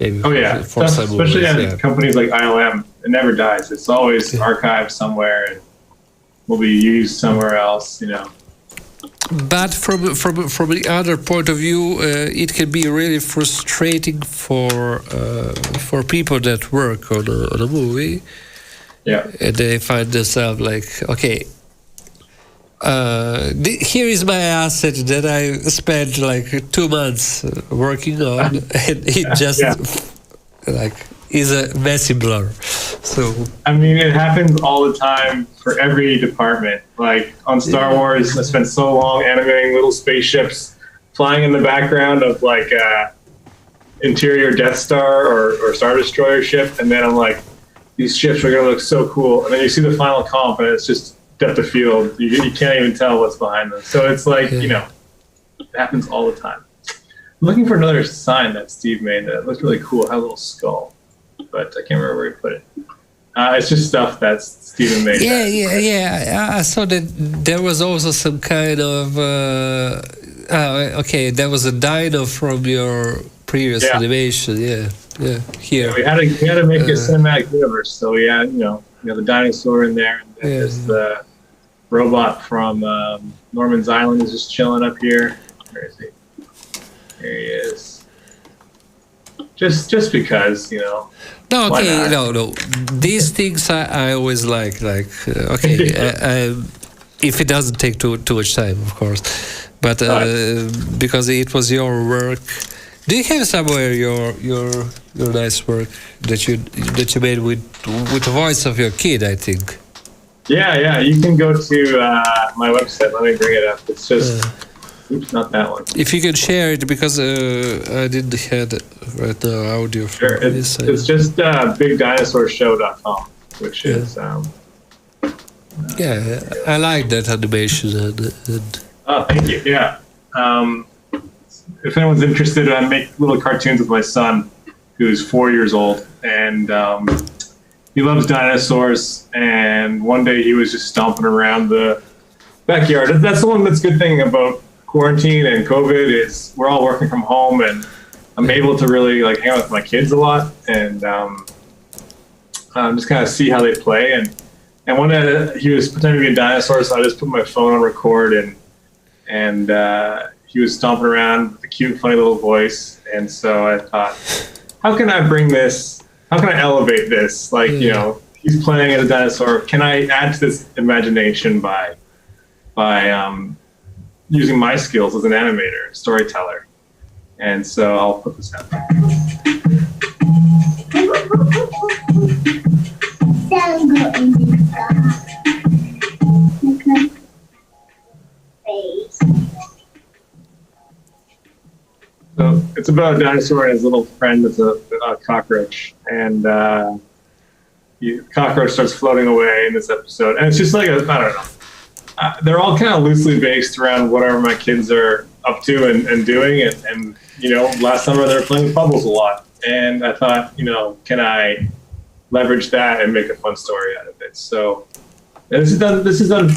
Maybe especially at companies like ILM, it never dies. It's always archived somewhere and will be used somewhere else. But from the other point of view, it can be really frustrating for people that work on a movie. Yeah, and they find themselves okay. Here is my asset that I spent 2 months working on, and it just is a messy blur. So it happens all the time for every department. On Star Wars, I spent so long animating little spaceships flying in the background of interior Death Star or Star Destroyer ship, and then I'm like, these ships are gonna look so cool, and then you see the final comp, and it's just depth of field. You can't even tell what's behind them. So it's it happens all the time. I'm looking for another sign that Steve made that looked really cool. It had a little skull, but I can't remember where he put it. It's just stuff that Steven made. I saw that there was also some kind of there was a dino from your previous animation. Here we had to make a cinematic universe, so we had the dinosaur in there, and then there's the robot from Norman's Island is just chilling up here. Where is he? Here he is. Just because, No. These things I always like. If it doesn't take too much time, of course, but because it was your work. Do you have somewhere your nice work that you made with the voice of your kid? I think. Yeah. You can go to my website. Let me bring it up. It's just. Oops, not that one. If you can share it, because I didn't have it right now audio. Sure, it's just bigdinosaurshow.com, which is. I like that animation. Oh, thank you. Yeah. If anyone's interested, I make little cartoons with my son, who's 4 years old, and he loves dinosaurs. And one day he was just stomping around the backyard. That's the one that's good thing about quarantine and COVID is we're all working from home, and I'm able to really hang out with my kids a lot and just kind of see how they play. And one day he was pretending to be a dinosaur, so I just put my phone on record, and he was stomping around with a cute, funny little voice. And so I thought, how can I bring this? How can I elevate this? he's playing as a dinosaur. Can I add to this imagination by using my skills as an animator, storyteller? And so I'll put this out there. So it's about a dinosaur and his little friend that's a cockroach, and the cockroach starts floating away in this episode, and it's just like I don't know. They're all kind of loosely based around whatever my kids are up to and doing, and you know, last summer they were playing with bubbles a lot, and I thought, you know, can I leverage that and make a fun story out of it? So and this is done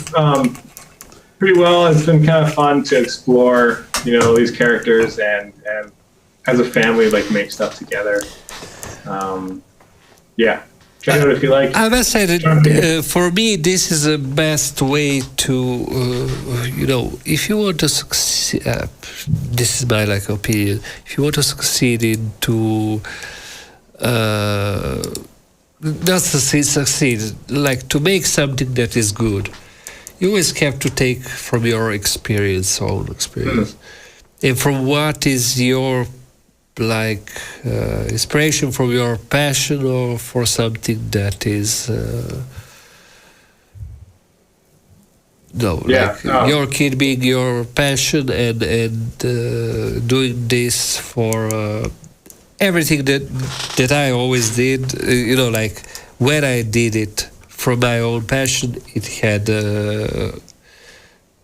pretty well. It's been kind of fun to explore, you know, these characters and as a family, like, make stuff together. Yeah. Check it out if you like. I must say that for me, this is the best way to, you know, if you want to succeed, this is my like opinion, if you want to succeed into, not succeed, like to make something that is good, you always have to take from your experience, own experience, and from what is your like inspiration, from your passion, or for something that is your kid being your passion, and doing this for everything that I always did, you know, like when I did it from my own passion, it had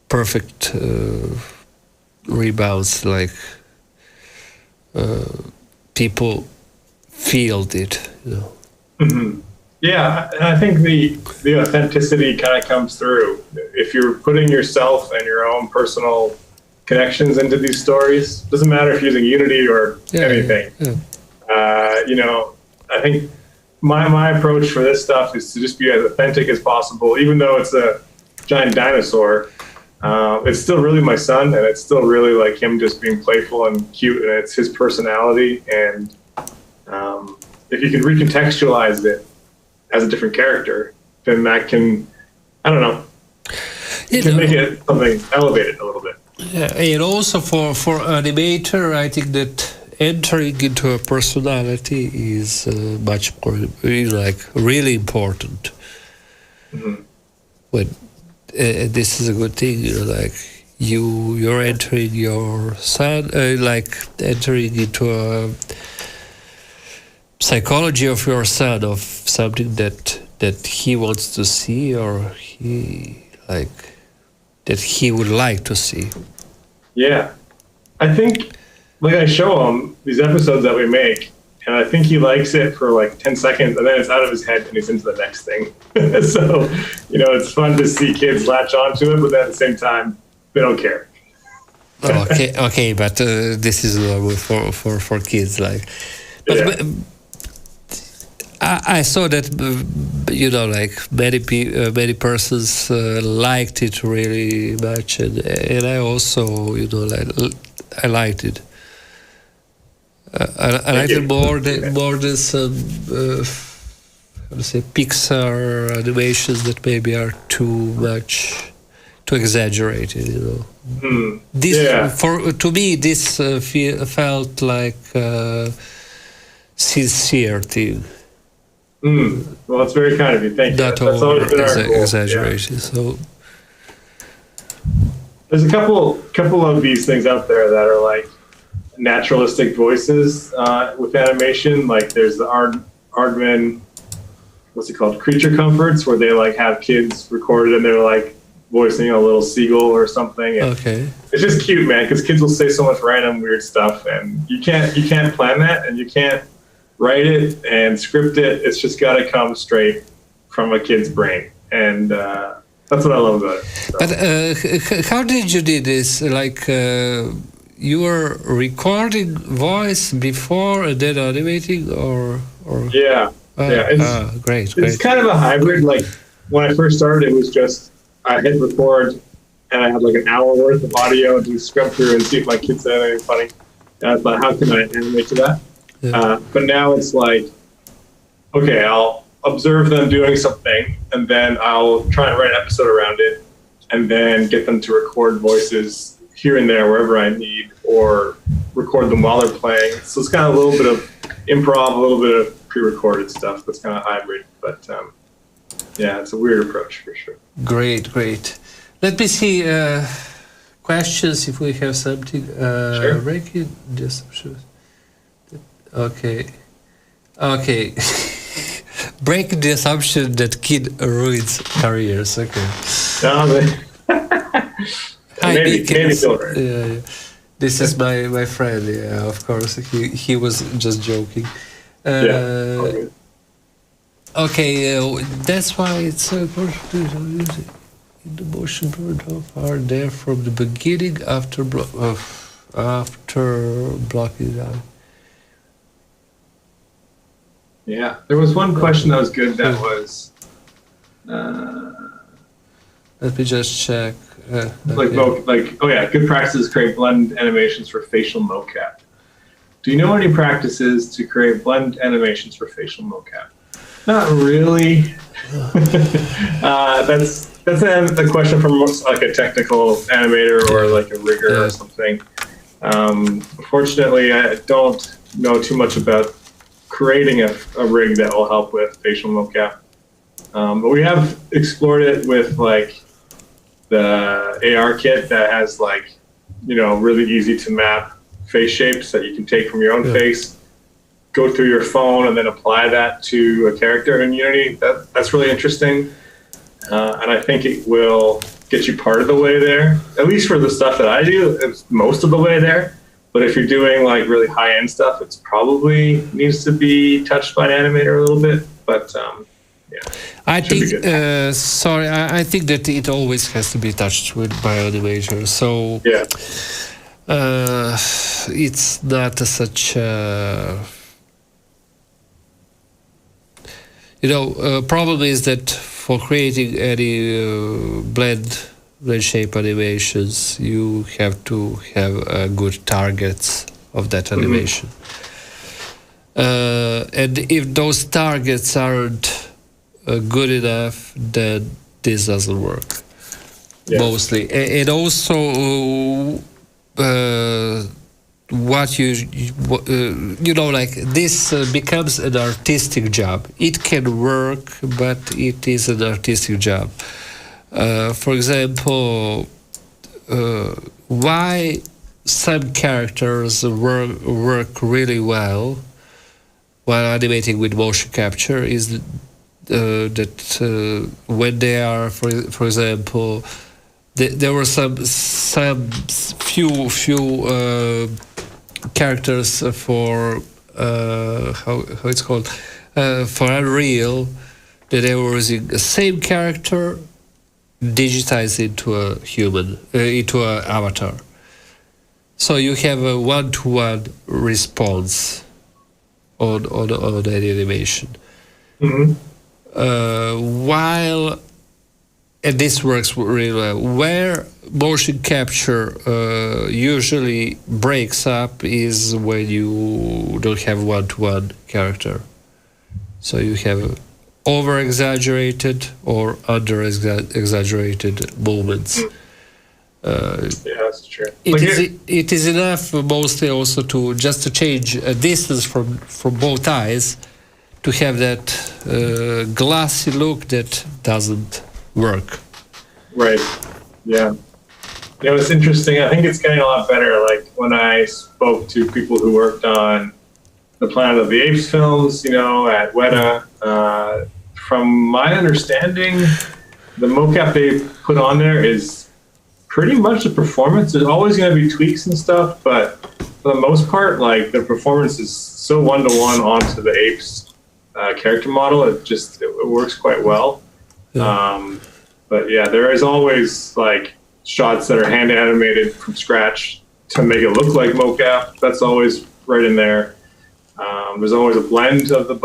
perfect rebounds, like people feel it, you know. Mm-hmm. Yeah, and I think the authenticity kind of comes through if you're putting yourself and your own personal connections into these stories. Doesn't matter if you're using Unity or anything. You know, I think my approach for this stuff is to just be as authentic as possible, even though it's a giant dinosaur. It's still really my son, and it's still really like him just being playful and cute, and it's his personality. And if you can recontextualize it as a different character, then that can, I don't know, it can make it something elevated a little bit. Yeah, and also for animator, I think that entering into a personality is much more, like, really important. Mm-hmm. When this is a good thing, you know, like you're entering your son, like entering into a psychology of your son, of something that he wants to see, or that he would like to see. Yeah, I think, like, I show him these episodes that we make, and I think he likes it for like 10 seconds, and then it's out of his head and he's into the next thing. So, you know, it's fun to see kids latch onto it, but at the same time, they don't care. Okay, but this is for kids, like. But I saw that, you know, like many persons liked it really much, and I also, you know, like I liked it. I liked it more than some how to say, Pixar animations that maybe are too exaggerated, you know. To me, this felt like sincere thing. Well, that's very kind of you. Thank you. Not over exaggerated. Yeah. So there's a couple of these things out there that are like naturalistic voices with animation. Like there's the Aardman, what's it called, Creature Comforts, where they like have kids recorded and they're like voicing a little seagull or something. And okay. It's just cute, man, because kids will say so much random weird stuff, and you can't plan that, and you can't write it and script it. It's just got to come straight from a kid's brain, and that's what I love about it. So. But how did you do this? Like you were recording voice before and then animating, or? Yeah. Great. It's kind of a hybrid. Like when I first started, it was just I hit record, and I had like an hour worth of audio to scrub through and see if my kids said anything funny. And I thought, how can I animate to that? Yeah. But now it's like, okay, I'll observe them doing something, and then I'll try and write an episode around it, and then get them to record voices here and there wherever I need, or record them while they're playing. So it's kind of a little bit of improv, a little bit of pre-recorded stuff that's kind of hybrid. But yeah, it's a weird approach for sure. Great. Let me see questions if we have something. Sure. Ricky, just okay. Breaking the assumption that kid ruins careers. Okay. Maybe still right. Yeah. This is my friend. Yeah, of course. He was just joking. Yeah. Okay, that's why it's so important to use it. The motion protocol are there from the beginning after blocking out. Yeah, there was one question that was good. That was let me just check. Good practices create blend animations for facial mocap. Do you know any practices to create blend animations for facial mocap? Not really. That's a question from like a technical animator or like a rigger or something. Unfortunately, I don't know too much about creating a rig that will help with facial mocap. But we have explored it with like the AR kit that has like, really easy to map face shapes that you can take from your own face, go through your phone, and then apply that to a character in Unity. That's really interesting. And I think it will get you part of the way there. At least for the stuff that I do, it's most of the way there. But if you're doing like really high-end stuff, it's probably needs to be touched by an animator a little bit. But yeah, I think. I think that it always has to be touched by an animator. So yeah, it's not such. Problem is that for creating any blend shape animations, you have to have good targets of that animation. And if those targets aren't good enough, then this doesn't work. Yeah. Mostly. And also, this becomes an artistic job. It can work, but it is an artistic job. For example, why some characters work really well while animating with motion capture is that when they are, for example, there were some few characters for how it's called for Unreal that they were using the same character digitized into a human, into an avatar. So you have a one-to-one response on any animation. And this works really well. Where motion capture usually breaks up is when you don't have one-to-one character. So you have over-exaggerated or under-exaggerated movements. Yeah, that's true. It is enough mostly also to change a distance from both eyes to have that glassy look that doesn't work. Right. Yeah. It's interesting. I think it's getting a lot better. Like when I spoke to people who worked on the Planet of the Apes films, at Weta, from my understanding, the mocap they put on there is pretty much the performance. There's always going to be tweaks and stuff, but for the most part, like the performance is so one-to-one onto the apes character model. It works quite well. Yeah. But yeah, there is always like shots that are hand animated from scratch to make it look like mocap. That's always right in there. There's always a blend of the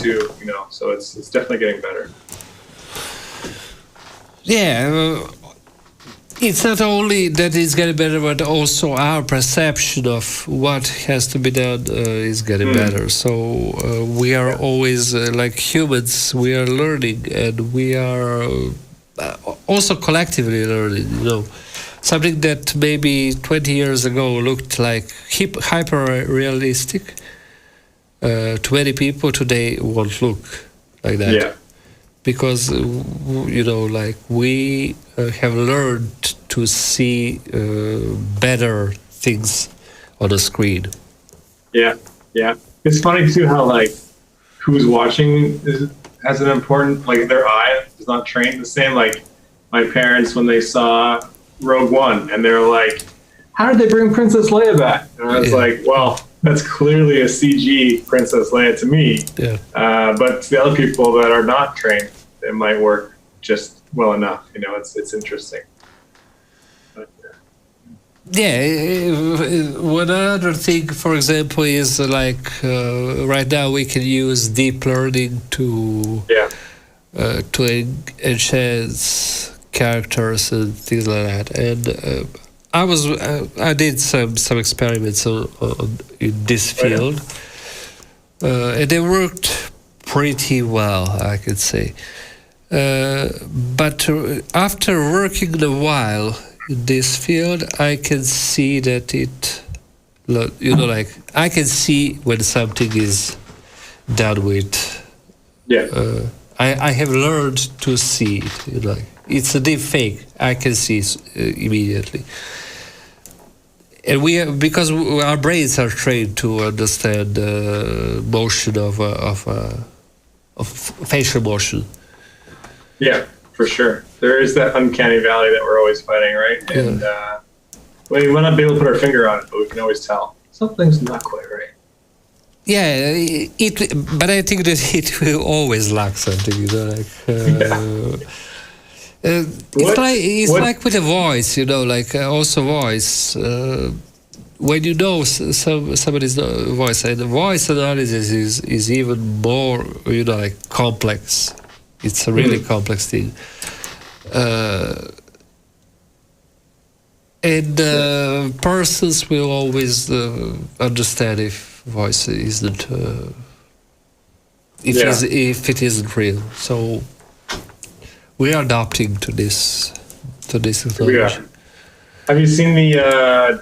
two, so it's definitely getting better. Yeah, it's not only that it's getting better, but also our perception of what has to be done is getting better. So we are always, like humans, we are learning, and we are also collectively learning, you know. Something that maybe 20 years ago looked like hyper-realistic to many people today won't look like that. Yeah. Because, you know, like we have learned to see better things on the screen. Yeah, yeah. It's funny too how like who's watching has an important, like their eye is not trained the same. Like my parents, when they saw Rogue One, and they're like, how did they bring Princess Leia back? And I was like, well, that's clearly a CG Princess Leia to me. Yeah. But to the other people that are not trained, it might work just well enough. You know, it's interesting. But, one other thing, for example, is like right now we can use deep learning to enhance characters and things like that. And I did some experiments in this field, and they worked pretty well, I could say. But after working a while in this field, I can see that you know, like I can see when something is done with. yeah. I have learned to see it. You know, like it's a deep fake. I can see immediately. And because our brains are trained to understand motion of facial motion. Yeah, for sure. There is that uncanny valley that we're always fighting, right? Yeah. And we might not be able to put our finger on it, but we can always tell something's not quite right. Yeah, but I think that it will always lack something. You know, like. It's like with a voice, you know, like also voice. When you know somebody's voice, and the voice analysis is even more, you know, like complex. It's a really complex thing. And persons will always understand if voice isn't, if it isn't real. So we are adapting to this technology. We are. Have you seen the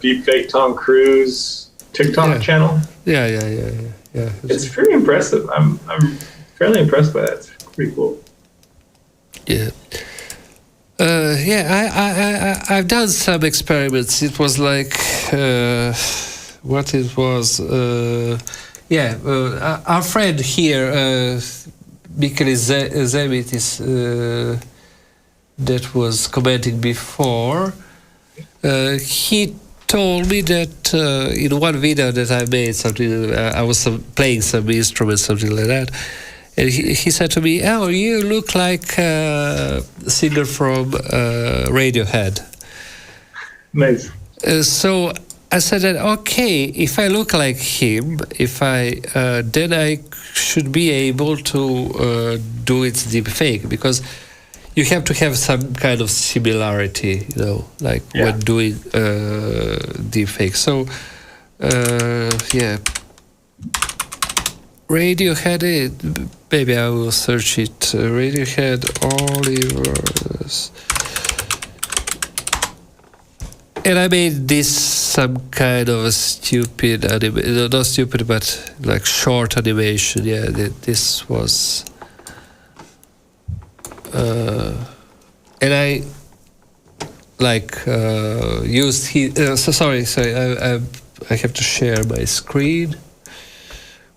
deepfake Tom Cruise TikTok channel? Yeah. It's pretty impressive. I'm fairly impressed by that. It's pretty cool. Yeah. I've done some experiments. It was like what it was. Our friend here, Mikkel Zemit, is that was commenting before. He told me that in one video that I made, something I was playing some instruments, something like that. And he said to me, "Oh, you look like a singer from Radiohead." Nice. So I said that, okay, if I look like him, then I should be able to do its deep fake, because you have to have some kind of similarity, you know, like when doing deep fake. So Radiohead, maybe I will search it. Radiohead Oliver's. And I made this some kind of a stupid not stupid, but like short animation. Yeah, this was. And I like used sorry. I have to share my screen.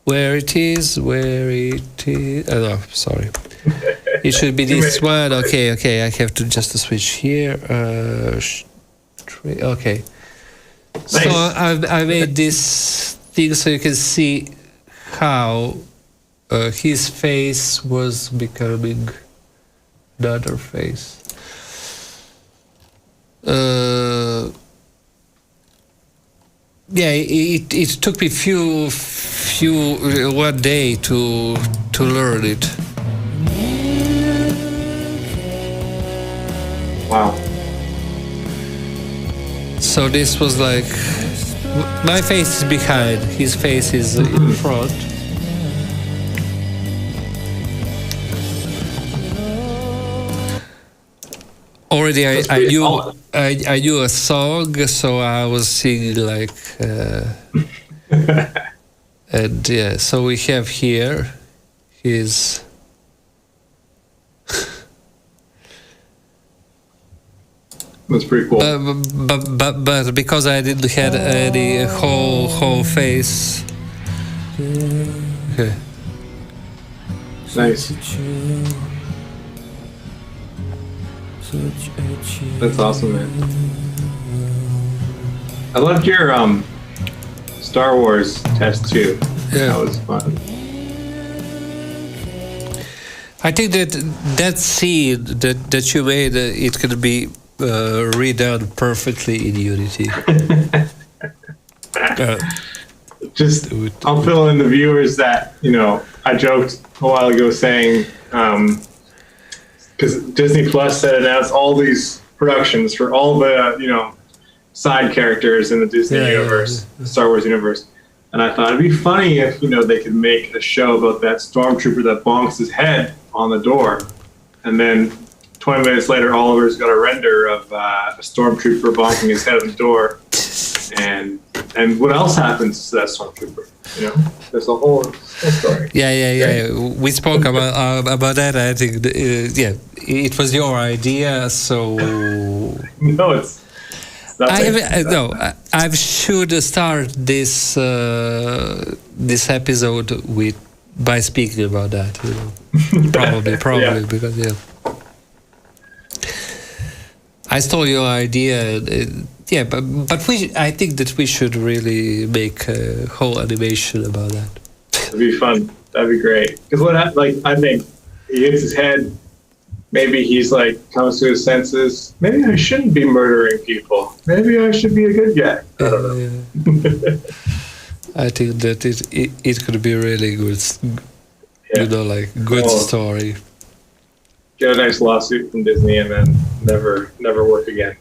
Where it is? Oh, no, sorry. It should be this one. Okay. I have to just switch here. Okay. Nice. So I made this thing so you can see how his face was becoming another face. It took me one day to learn it. Wow. So this was like, my face is behind, his face is in front. Already I knew a song, so I was singing like, and yeah, so we have here his. That's pretty cool. But because I didn't have any whole face. Okay. Nice. That's awesome, man. I loved your Star Wars test too. Yeah. That was fun. I think that scene that you made, it can be redone perfectly in Unity. Just, I'll fill in the viewers that, I joked a while ago saying, because Disney Plus had announced all these productions for all the, side characters in the Disney universe, the Star Wars universe. And I thought it'd be funny if, they could make a show about that stormtrooper that bonks his head on the door. And then 20 minutes later, Oliver's got a render of a stormtrooper bonking his head on the door. And what else happens to that stormtrooper? There's a whole story. Yeah. We spoke about that. I think, it was your idea. So no, it's I should start this episode by speaking about that. Probably because I stole your idea. But I think that we should really make a whole animation about that. It'd be fun. That'd be great. Because I think he hits his head. Maybe he's comes to his senses. Maybe I shouldn't be murdering people. Maybe I should be a good guy. I don't know. I think that it could be really good. Good story. Get a nice lawsuit from Disney and then never work again.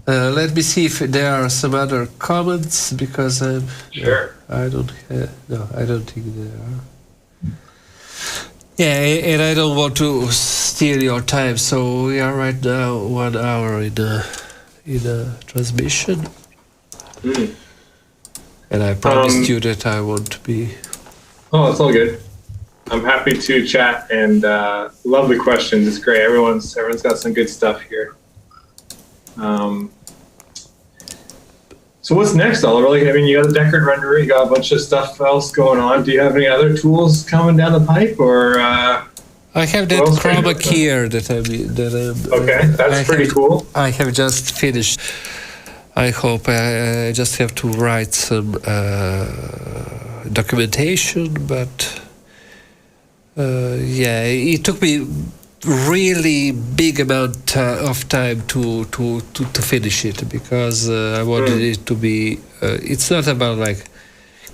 Let me see if there are some other comments because sure. I don't think there are. Yeah, and I don't want to steal your time, so we are right now 1 hour in the transmission. And I promised you that I won't be. Oh, it's all good. I'm happy to chat and love the questions. It's great. Everyone's got some good stuff here. So what's next, Oliver? You got a Deckard renderer, you got a bunch of stuff else going on. Do you have any other tools coming down the pipe, or? I have that chroma keyer that okay, that's pretty cool. I have just finished. I hope I just have to write some documentation, but it took me really big amount of time to finish it because I wanted it to be. It's not about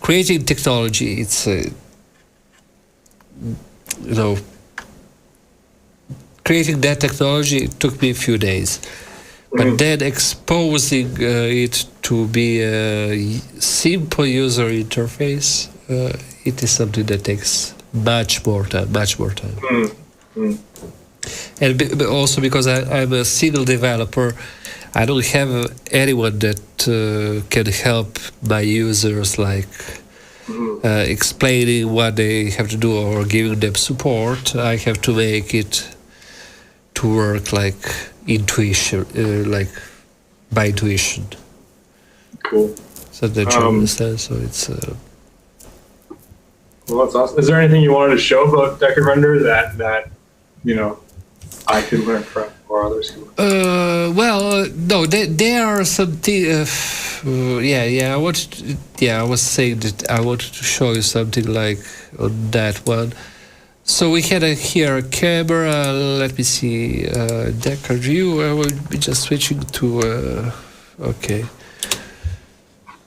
creating technology. It's creating that technology. It took me a few days, but then exposing it to be a simple user interface, it is something that takes much more time. And also because I'm a single developer, I don't have anyone that can help my users explaining what they have to do or giving them support. I have to make it to work intuition, by intuition. Cool. So that you understand. So it's. Well, that's awesome. Is there anything you wanted to show about Deckard Render that I could learn from, or others could learn? No, there are some things. I was saying that I wanted to show you something on that one. So we had here a camera. Let me see, Deckard view. I will be just switching to. Okay.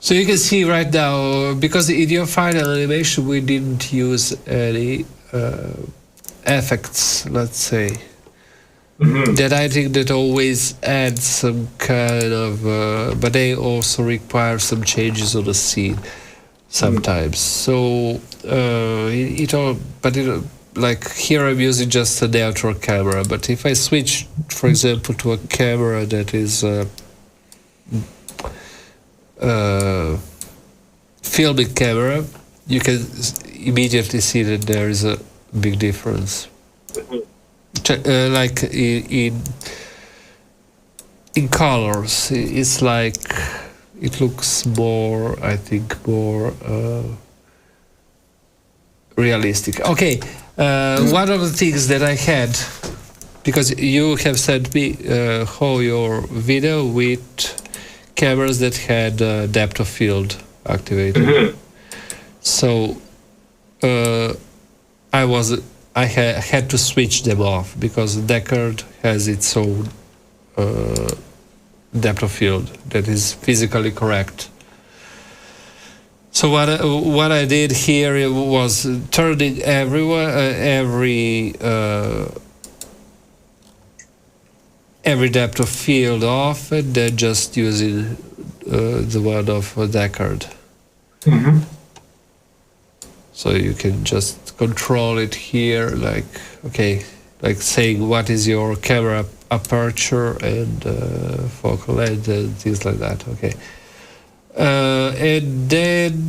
So you can see right now, because in your final animation we didn't use any effects, let's say. that I think that always adds some kind of, but they also require some changes on the scene sometimes. So it all, but like here I'm using just a neutral camera. But if I switch, for example, to a camera that is filming camera, you can immediately see that there is a big difference. Like in colors, it's like it looks more, I think, more realistic. Okay, one of the things that I had, because you have sent me your video with cameras that had depth of field activated. So I had to switch them off because Deckard has its own depth of field that is physically correct. So what I did here was turning every depth of field off, and then just using the one of Deckard. So you can just control it here, like, okay, like saying what is your camera aperture and focal length and things like that. Okay. And then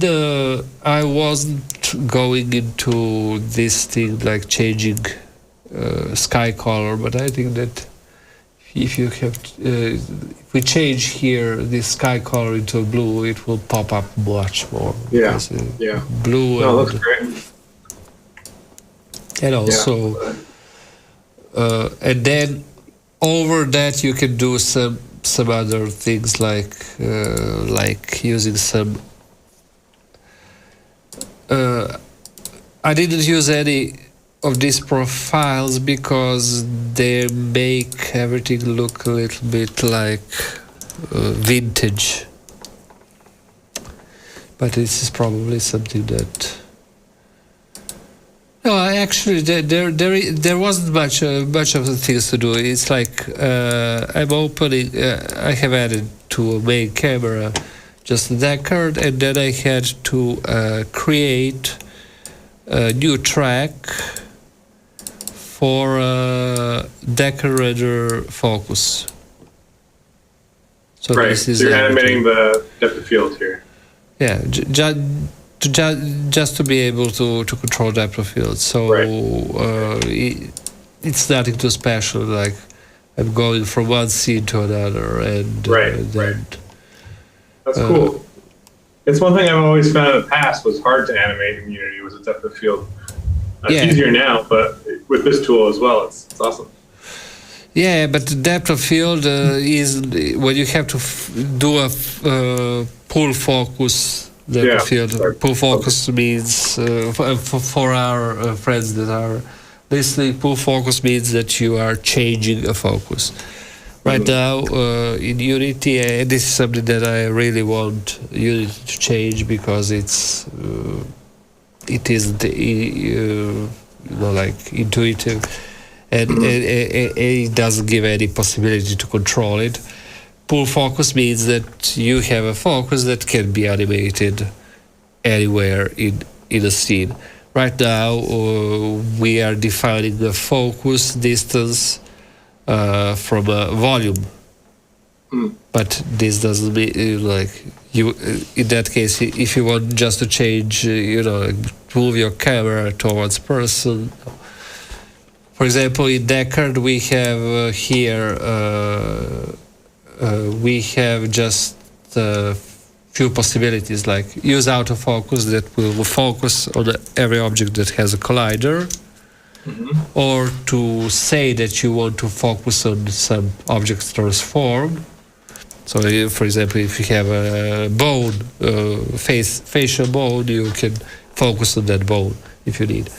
I wasn't going into this thing like changing sky color, but I think that if you have, if we change here this sky color into blue, it will pop up much more. Yeah, because, blue. No, looks great. And also, and then over that you can do some other things like using some. I didn't use any of these profiles because they make everything look a little bit like vintage. But this is probably something that. No, actually, there wasn't much of the things to do. It's like I'm opening. I have added to a main camera just the Deckard, and then I had to create a new track for Deckard render focus. So right. this is so you're animating the depth of field here. Yeah, just to be able to control depth of field. So it's nothing too special. Like I'm going from one scene to another, and then. That's cool. It's one thing I've always found in the past was hard to animate in Unity was the depth of field. It's easier now, but with this tool as well, it's awesome. Yeah, but the depth of field is when you have to do a pull focus. Depth of field. Sorry. Pull focus means for our friends that are listening. Pull focus means that you are changing a focus. Right now in Unity, this is something that I really want Unity to change because it isn't like intuitive. And it doesn't give any possibility to control it. Pull focus means that you have a focus that can be animated anywhere in a scene. Right now, we are defining the focus distance from a volume. But this doesn't mean like you. In that case, if you want just to change, move your camera towards person. For example, in Deckard, we have here, we have just a few possibilities, like use autofocus that will focus on every object that has a collider, or to say that you want to focus on some object's transform. So, for example, if you have a bone, facial bone, you can focus on that bone if you need.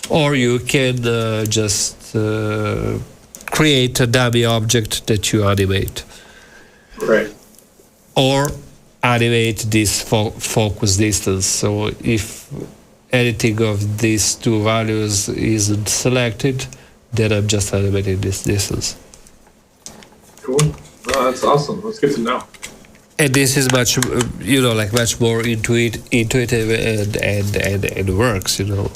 Or you can just create a dummy object that you animate. Right. Or animate this focus distance. So if anything of these two values isn't selected, Then I'm just animating this distance. Cool. Oh, that's awesome. That's good to know. And this is much, like much more intuitive and works. You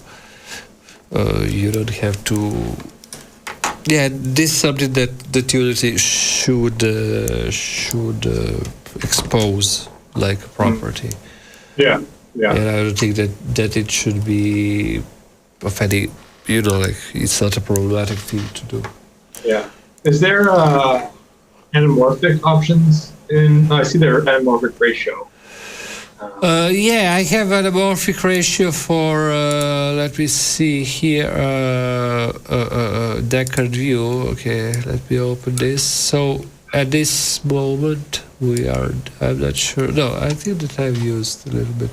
don't have to. Yeah, this is something that Unity should expose like a property. Yeah. And I don't think that it should be of any, it's not a problematic thing to do. Yeah. Is there anamorphic options I see their anamorphic ratio. I have anamorphic ratio for, let me see here, Deckard view. Okay, let me open this. So at this moment, I'm not sure. No, I think that I've used a little bit.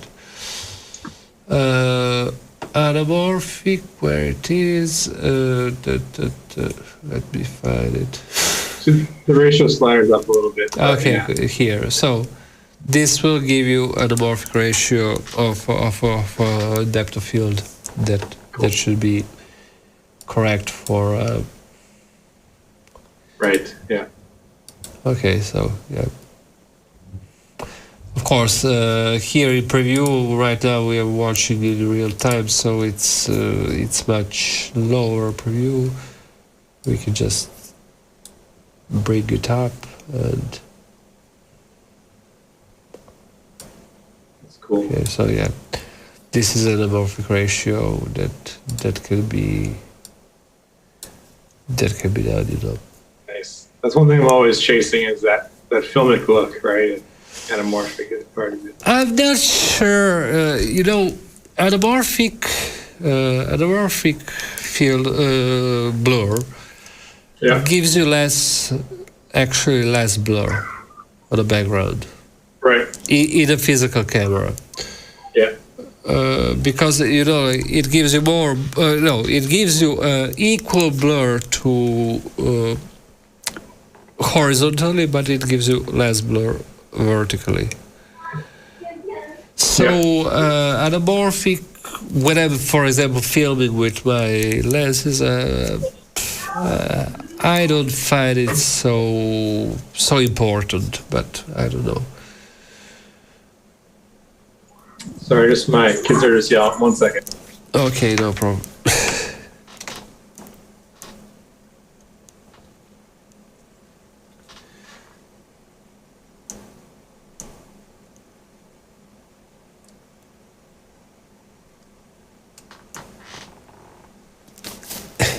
Anamorphic, where it is, let me find it. So the ratio sliders up a little bit. Okay, here. So this will give you an anamorphic ratio of depth of field that should be correct for. Right. Yeah. Okay. So yeah. Of course, here in preview right now we are watching in real time, so it's much lower preview. We can just bring it up and. Cool. Okay, so yeah, this is an anamorphic ratio that can be done. Nice. That's one thing I'm always chasing is that filmic look, right? Anamorphic is part of it. I'm not sure. Anamorphic field blur gives you less blur on the background. Right. In a physical camera. Yeah. Because it gives you more. It gives you equal blur to horizontally, but it gives you less blur vertically. So anamorphic, when I'm, for example, filming with my lenses, I don't find it so important. But I don't know. Sorry, just my kids are just yelling. 1 second. Okay, no problem.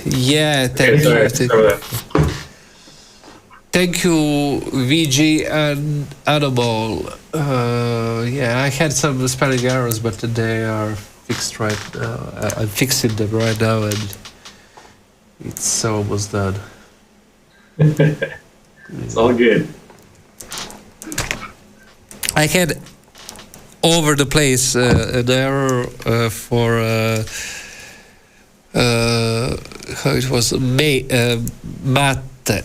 Yeah, thank you. Thank you, VG and Annabelle. I had some spelling errors, but they are fixed right now. I'm fixing them right now, and it's almost done. It's all good. I had over the place an error for how it was matte. That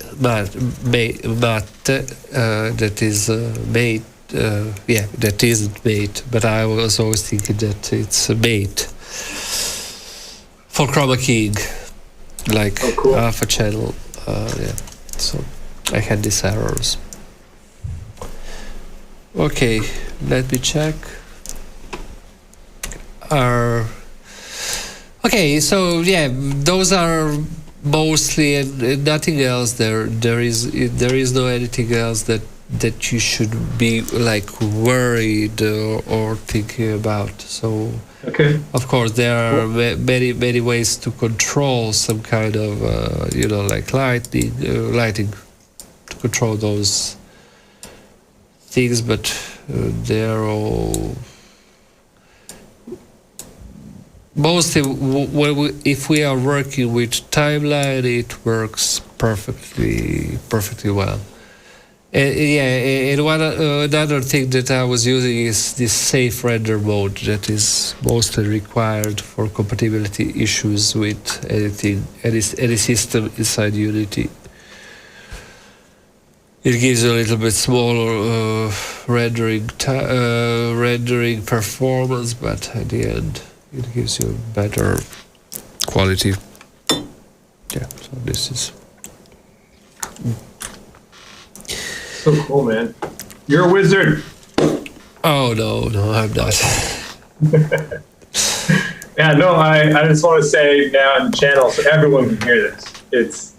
is mate. That isn't mate, but I was always thinking that it's a mate for chroma keying, like alpha channel. So I had these errors. Okay, let me check. Okay, so those are mostly and nothing else. There is no anything else that you should be like worried or thinking about. So of course there are many ways to control some kind of like lighting to control those things, but they're all mostly if we are working with timeline, it works perfectly well. And another thing that I was using is this safe render mode that is mostly required for compatibility issues with any system inside Unity. It gives you a little bit smaller rendering performance, but at the end it gives you better quality. yeah, so this is So cool, man. You're a wizard. oh no, I'm not. Yeah, no, I just want to say now on the channel so everyone can hear this. It's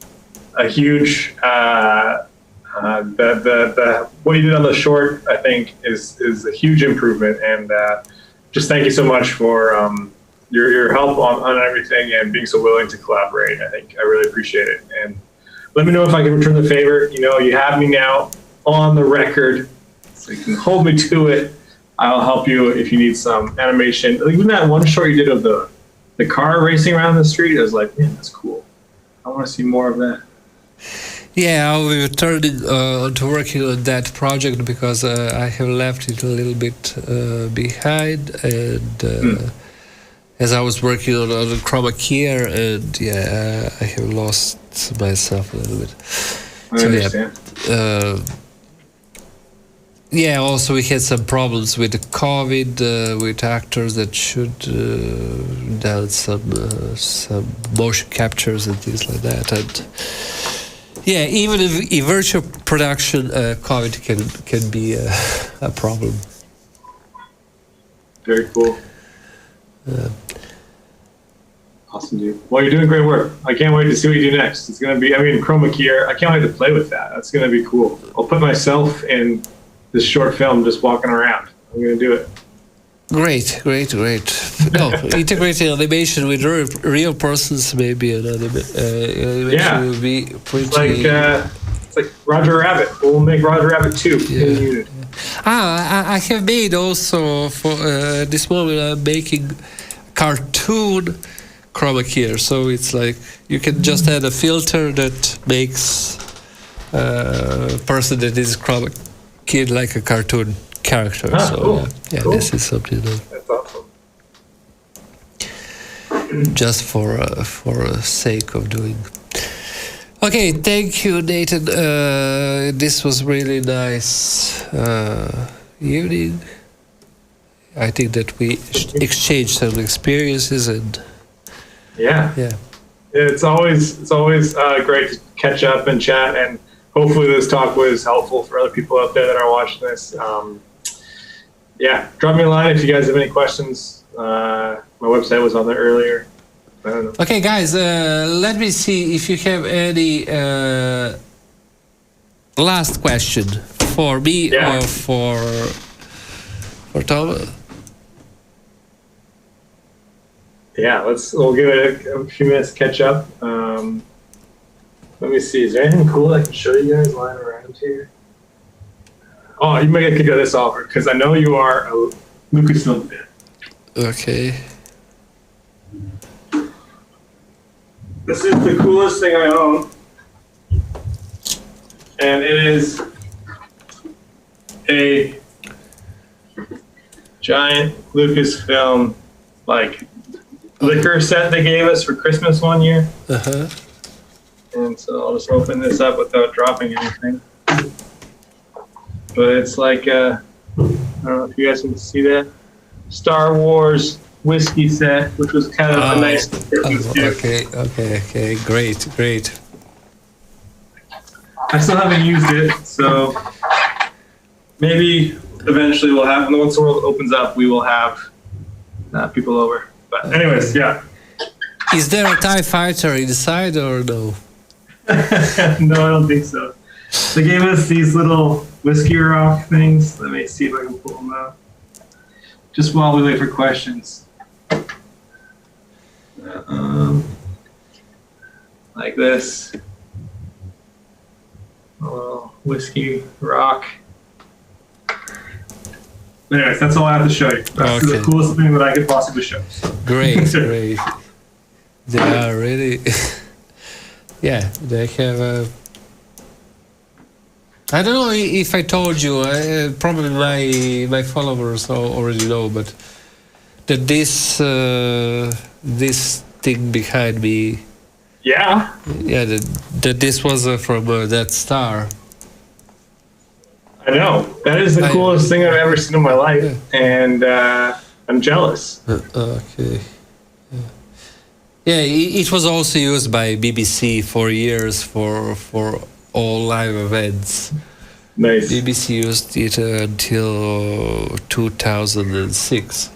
a huge the what you did on the short, I think, is a huge improvement, and just thank you so much for your help on everything and being so willing to collaborate. I think I really appreciate it, and let me know if I can return the favor. You know, you have me now on the record, so you can hold me to it. I'll help you if you need some animation. Even that one short you did of the car racing around the street, I was like, man, that's cool. I want to see more of that. Yeah, I'll be turning to working on that project because I have left it a little bit behind, and as I was working on the chroma key, and yeah, I have lost myself a little bit. I understand. Yeah, also we had some problems with the COVID, with actors that should done some motion captures and things like that, and yeah, even if in virtual production, COVID can be a problem. Very cool. Awesome, dude. Well, you're doing great work. I can't wait to see what you do next. It's going to be, I mean, chroma key, I can't wait to play with that. That's going to be cool. I'll put myself in this short film just walking around. I'm going to do it. Great. No, integrating animation with real persons, maybe an animation will be pretty... It's like Roger Rabbit. We'll make Roger Rabbit 2. Yeah. I have made also, for this moment, I'm making cartoon chroma key. So it's like you can just add a filter that makes a person that is chroma keyed like a cartoon character. So cool. Yeah, Cool. this is something that That's awesome. just for sake of doing. Okay, thank you, Nathan. This was really nice evening. I think that we exchanged some experiences, and Yeah. It's always great to catch up and chat, and hopefully this talk was helpful for other people out there that are watching this. Drop me a line if you guys have any questions. My website was on there earlier. I don't know. okay, guys, let me see if you have any last question for me or for Tom. Yeah, we'll give it a few minutes to catch up. Let me see. Is there anything cool I can show you guys lying around here? Oh, you might could go this offer because I know you are a Lucasfilm fan. Okay. This is the coolest thing I own, and it is a giant Lucasfilm liquor set they gave us for Christmas one year. And so I'll just open this up without dropping anything. But it's like I don't know if you guys can see that Star Wars whiskey set, which was kind of a nice Christmas gift. Okay, great. I still haven't used it, so maybe eventually we'll have, once the world opens up, we will have people over. But anyways, yeah. Is there a TIE fighter inside or no? No, I don't think so. They gave us these little whiskey rock things. Let me see if I can pull them out. Just while we wait for questions. Like this. A little whiskey rock. Anyways, that's all I have to show you. That's the coolest thing that I could possibly show. Great. They are really... yeah, they have a... I don't know if I told you, probably my followers already know, but that this thing behind me... Yeah? Yeah, that this was from that star. I know. That is the coolest thing I've ever seen in my life, and I'm jealous. Okay. Yeah, it was also used by BBC for years for all live events. Nice. BBC used it until 2006.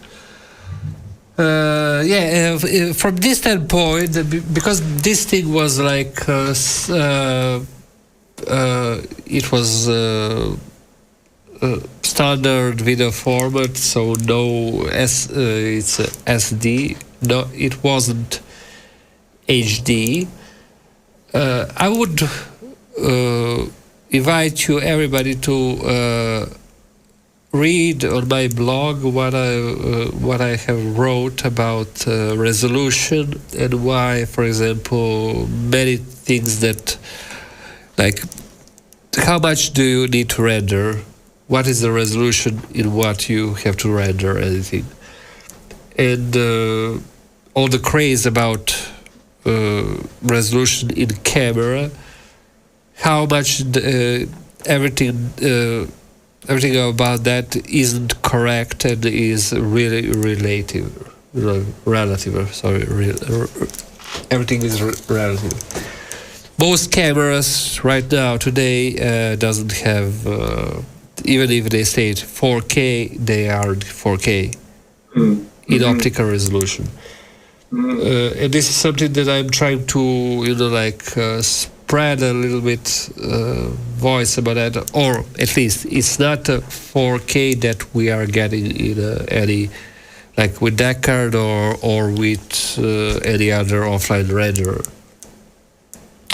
From this standpoint, because this thing was like it was standard video format, so it's SD. No, it wasn't HD. I would invite everybody to read on my blog what I have wrote about resolution and why, for example, many things that, like, how much do you need to render? What is the resolution in what you have to render, anything? And all the craze about resolution in camera, how much everything about that isn't correct and is really relative. Everything is relative. Most cameras right now today doesn't have, even if they state 4K, they aren't 4K in optical resolution. And this is something that I'm trying to, spread a little bit voice about that, or at least it's not a 4K that we are getting in any, like with Deckard or with any other offline renderer.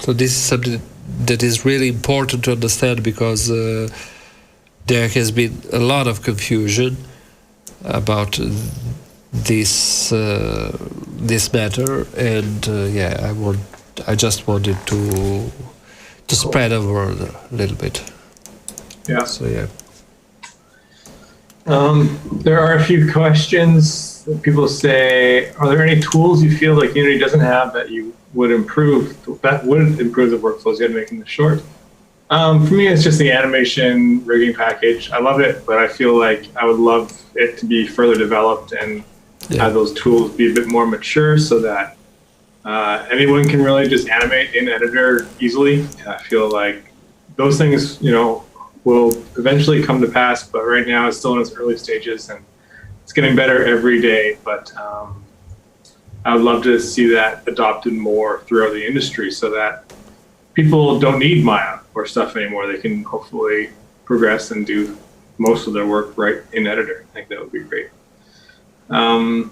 So this is something that is really important to understand, because there has been a lot of confusion about this matter, and I just wanted to spread the word a little bit. Yeah. So yeah. There are a few questions that people say. Are there any tools you feel like Unity doesn't have that you would improve the workflows you had making this short? For me, it's just the animation rigging package. I love it, but I feel like I would love it to be further developed and have those tools be a bit more mature, so that anyone can really just animate in editor easily. And I feel like those things, will eventually come to pass, but right now it's still in its early stages and it's getting better every day. But I would love to see that adopted more throughout the industry, so that people don't need Maya or stuff anymore. They can hopefully progress and do most of their work right in editor. I think that would be great. Another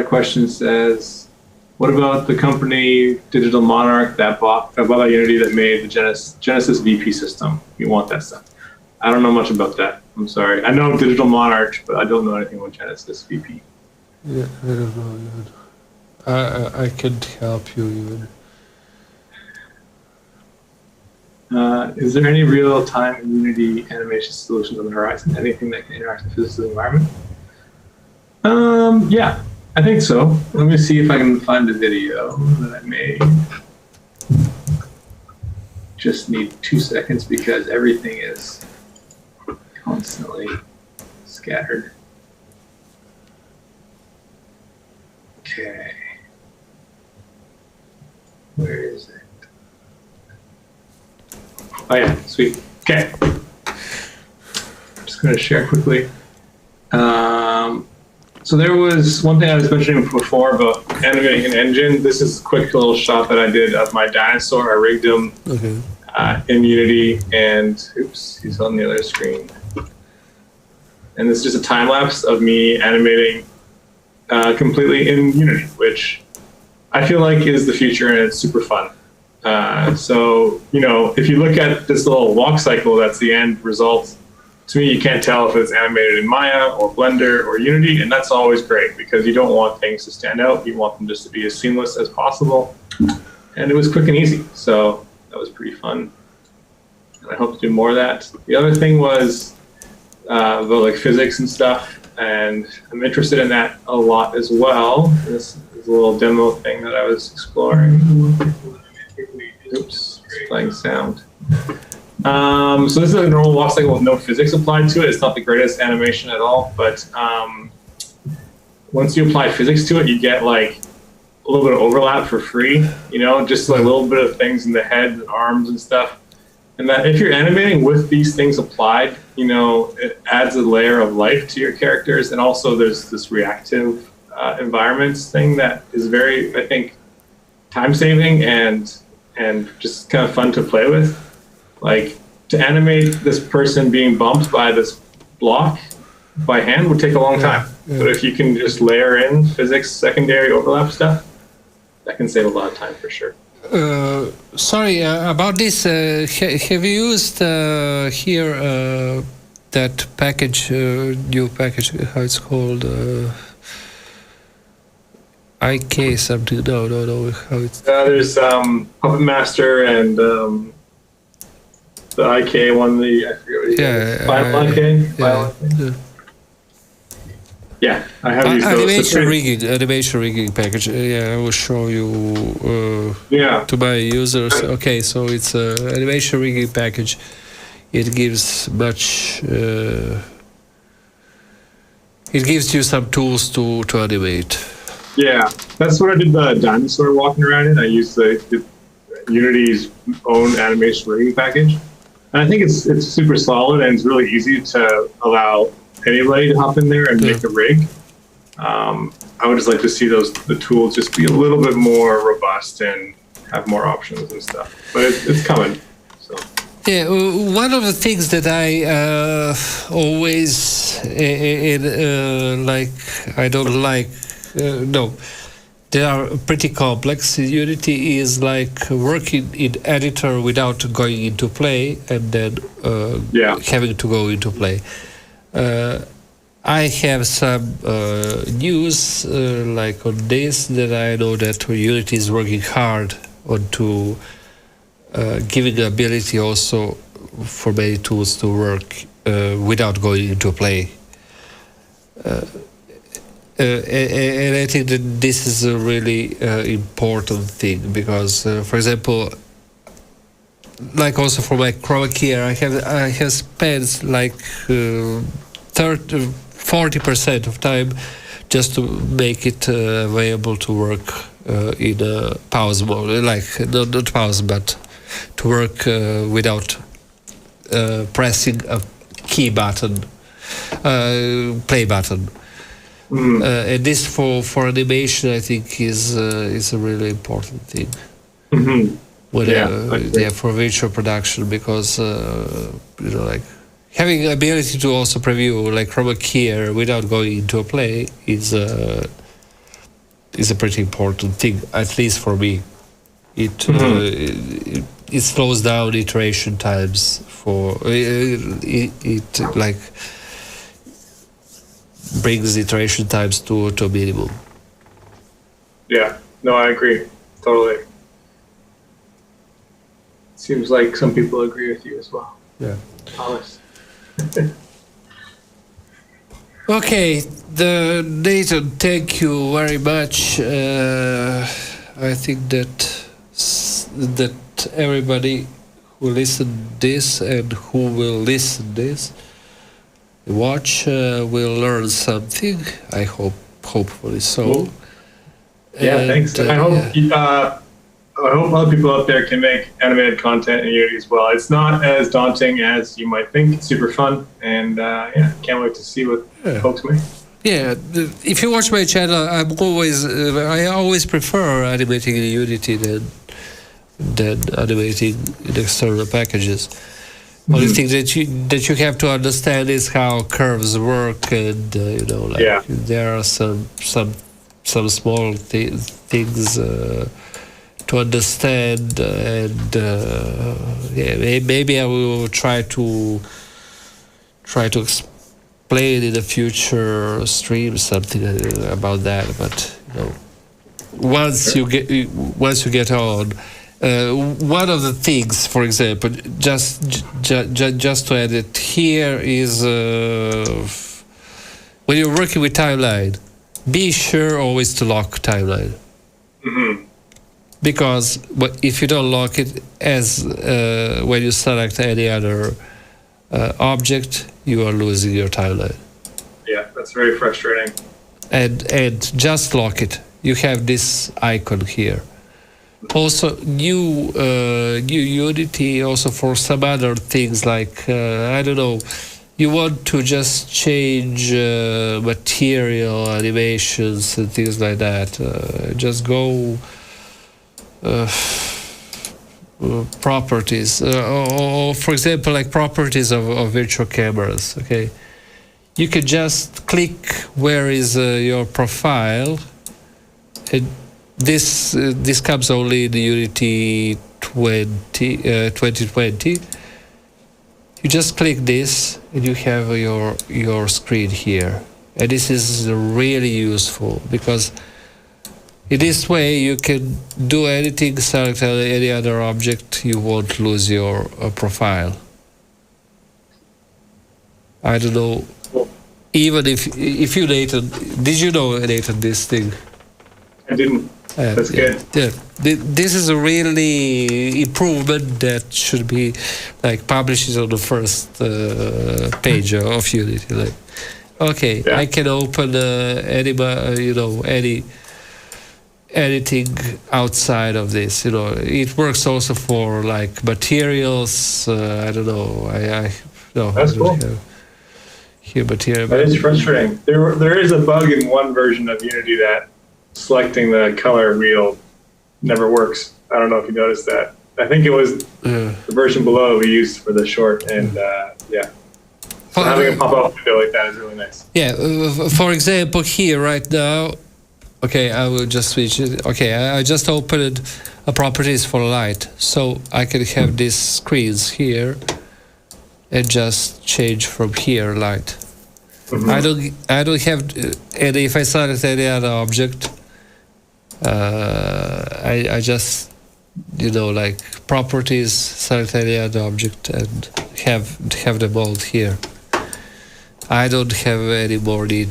question says, what about the company Digital Monarch that bought Unity that made the Genesis VP system? You want that stuff? I don't know much about that. I'm sorry. I know Digital Monarch, but I don't know anything about Genesis VP. Yeah, I don't know even. I can't help you even. Is there any real-time Unity animation solutions on the horizon? Anything that can interact with the physical environment? Yeah, I think so. Let me see if I can find a video that I made. Just need 2 seconds because everything is constantly scattered. Okay. Where is it? Oh yeah, sweet. Okay. I'm just going to share quickly. So there was one thing I was mentioning before about animating an engine. This is a quick little shot that I did of my dinosaur. I rigged him in Unity, and oops, he's on the other screen. And this is just a time lapse of me animating completely in Unity, which I feel like is the future, and it's super fun. So, if you look at this little walk cycle, that's the end result. To me, you can't tell if it's animated in Maya or Blender or Unity, and that's always great because you don't want things to stand out. You want them just to be as seamless as possible. And it was quick and easy, so that was pretty fun. And I hope to do more of that. The other thing was about like physics and stuff, and I'm interested in that a lot as well. This is a little demo thing that I was exploring. Oops, it's playing sound. So this is a normal walk cycle with no physics applied to it. It's not the greatest animation at all, but once you apply physics to it, you get like a little bit of overlap for free, just like a little bit of things in the head and arms and stuff. And that if you're animating with these things applied, it adds a layer of life to your characters. And also there's this reactive environments thing that is very, I think, time-saving and just kind of fun to play with. Like, to animate this person being bumped by this block by hand would take a long time. Yeah. But if you can just layer in physics, secondary overlap stuff, that can save a lot of time for sure. Sorry, about this, have you used here that package, new package, how it's called? IK something? No, how it's... There's Puppet Master and the IK one, I forget what it is. Final IK? Yeah, I have used those. Animation rigging package. I will show you to my users. Okay, so it's an animation rigging package. It gives much. It gives you some tools to animate. Yeah, that's what I did the dinosaur walking around in. I used the Unity's own animation rigging package. And I think it's super solid and it's really easy to allow anybody to hop in there and make a rig. I would just like to see the tools just be a little bit more robust and have more options and stuff. But it's coming. So. Yeah, one of the things that I always I don't like. No, they are pretty complex. Unity is like working in editor without going into play and then having to go into play. I have some news like on this that I know that Unity is working hard on to giving the ability also for many tools to work without going into play. And I think that this is a really important thing because, for example, like also for my chroma key, I have spent like 40% of time just to make it available to work in a pause mode, like not pause, but to work without pressing a key button, play button. And this for animation, I think is a really important thing. For virtual production, because like having the ability to also preview like chroma key without going into a play is a pretty important thing, at least for me. It slows down iteration times for it like brings iteration times to a minimum. Yeah, no, I agree totally. Seems like some people agree with you as well. Yeah. Alice. Okay, Nathan, thank you very much. I think that everybody who listened this and who will listen this, watch, will learn something. I hopefully so. Cool. Yeah, thanks. I hope other people out there can make animated content in Unity as well. It's not as daunting as you might think. It's super fun, and can't wait to see what folks make. Yeah, if you watch my channel, I always prefer animating in Unity than animating in external packages. Only thing that you have to understand is how curves work, and there are some small things to understand, and maybe I will try to explain in a future stream something about that. But once you get on. One of the things, for example, just to add it here is when you're working with timeline, be sure always to lock timeline. Because if you don't lock it, as when you select any other object, you are losing your timeline. Yeah, that's very frustrating. And just lock it. you have this icon here. Also, new Unity also for some other things like I don't know. You want to just change material, animations, and things like that. Just go properties, or for example, like properties of virtual cameras. Okay, you can just click where is your profile, and this comes only in the Unity 2020. You just click this and you have your screen here, and this is really useful because in this way you can do anything, select any other object, you won't lose your profile. I don't know, even if you Nathan, did you know Nathan this thing? I didn't. That's good. Yeah, this is a really improvement that should be like published on the first page of Unity. Like, okay, I can open any anything outside of this. It works also for like materials. I don't know. That's cool. Here material. That is frustrating. There is a bug in one version of Unity that selecting the color wheel never works. I don't know if you noticed that. I think it was the version below we used for the short, and so having a pop-up window like that is really nice. Yeah, for example, here right now, okay, I will just switch it. Okay, I just opened a properties for light, so I can have these screens here and just change from here light. Mm-hmm. I don't have, and if I select any other object, I just like properties, select any other object and have them all here. I don't have any more need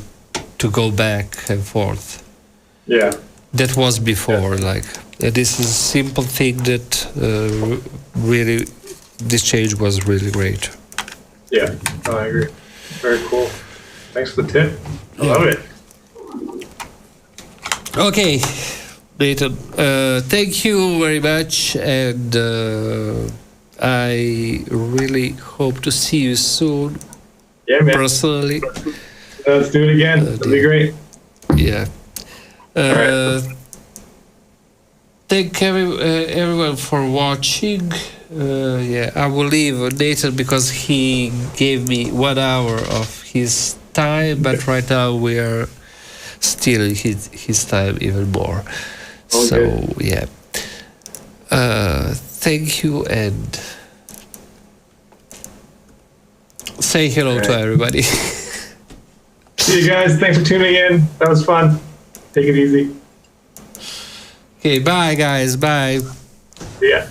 to go back and forth. Yeah, that was before. Like this is a simple thing that really this change was really great. Yeah, I agree. Very cool. Thanks for the tip. I love it. Okay, Nathan, thank you very much, and I really hope to see you soon. Yeah, man. Personally. Let's do it again. That'd be great. Yeah. Right. Thank everyone for watching. I will leave Nathan because he gave me 1 hour of his time, but right now we are stealing his time even more. Okay. So yeah, thank you, and say hello to everybody. See you guys. Thanks for tuning in. That was fun. Take it easy. Okay, bye guys. Bye. See ya.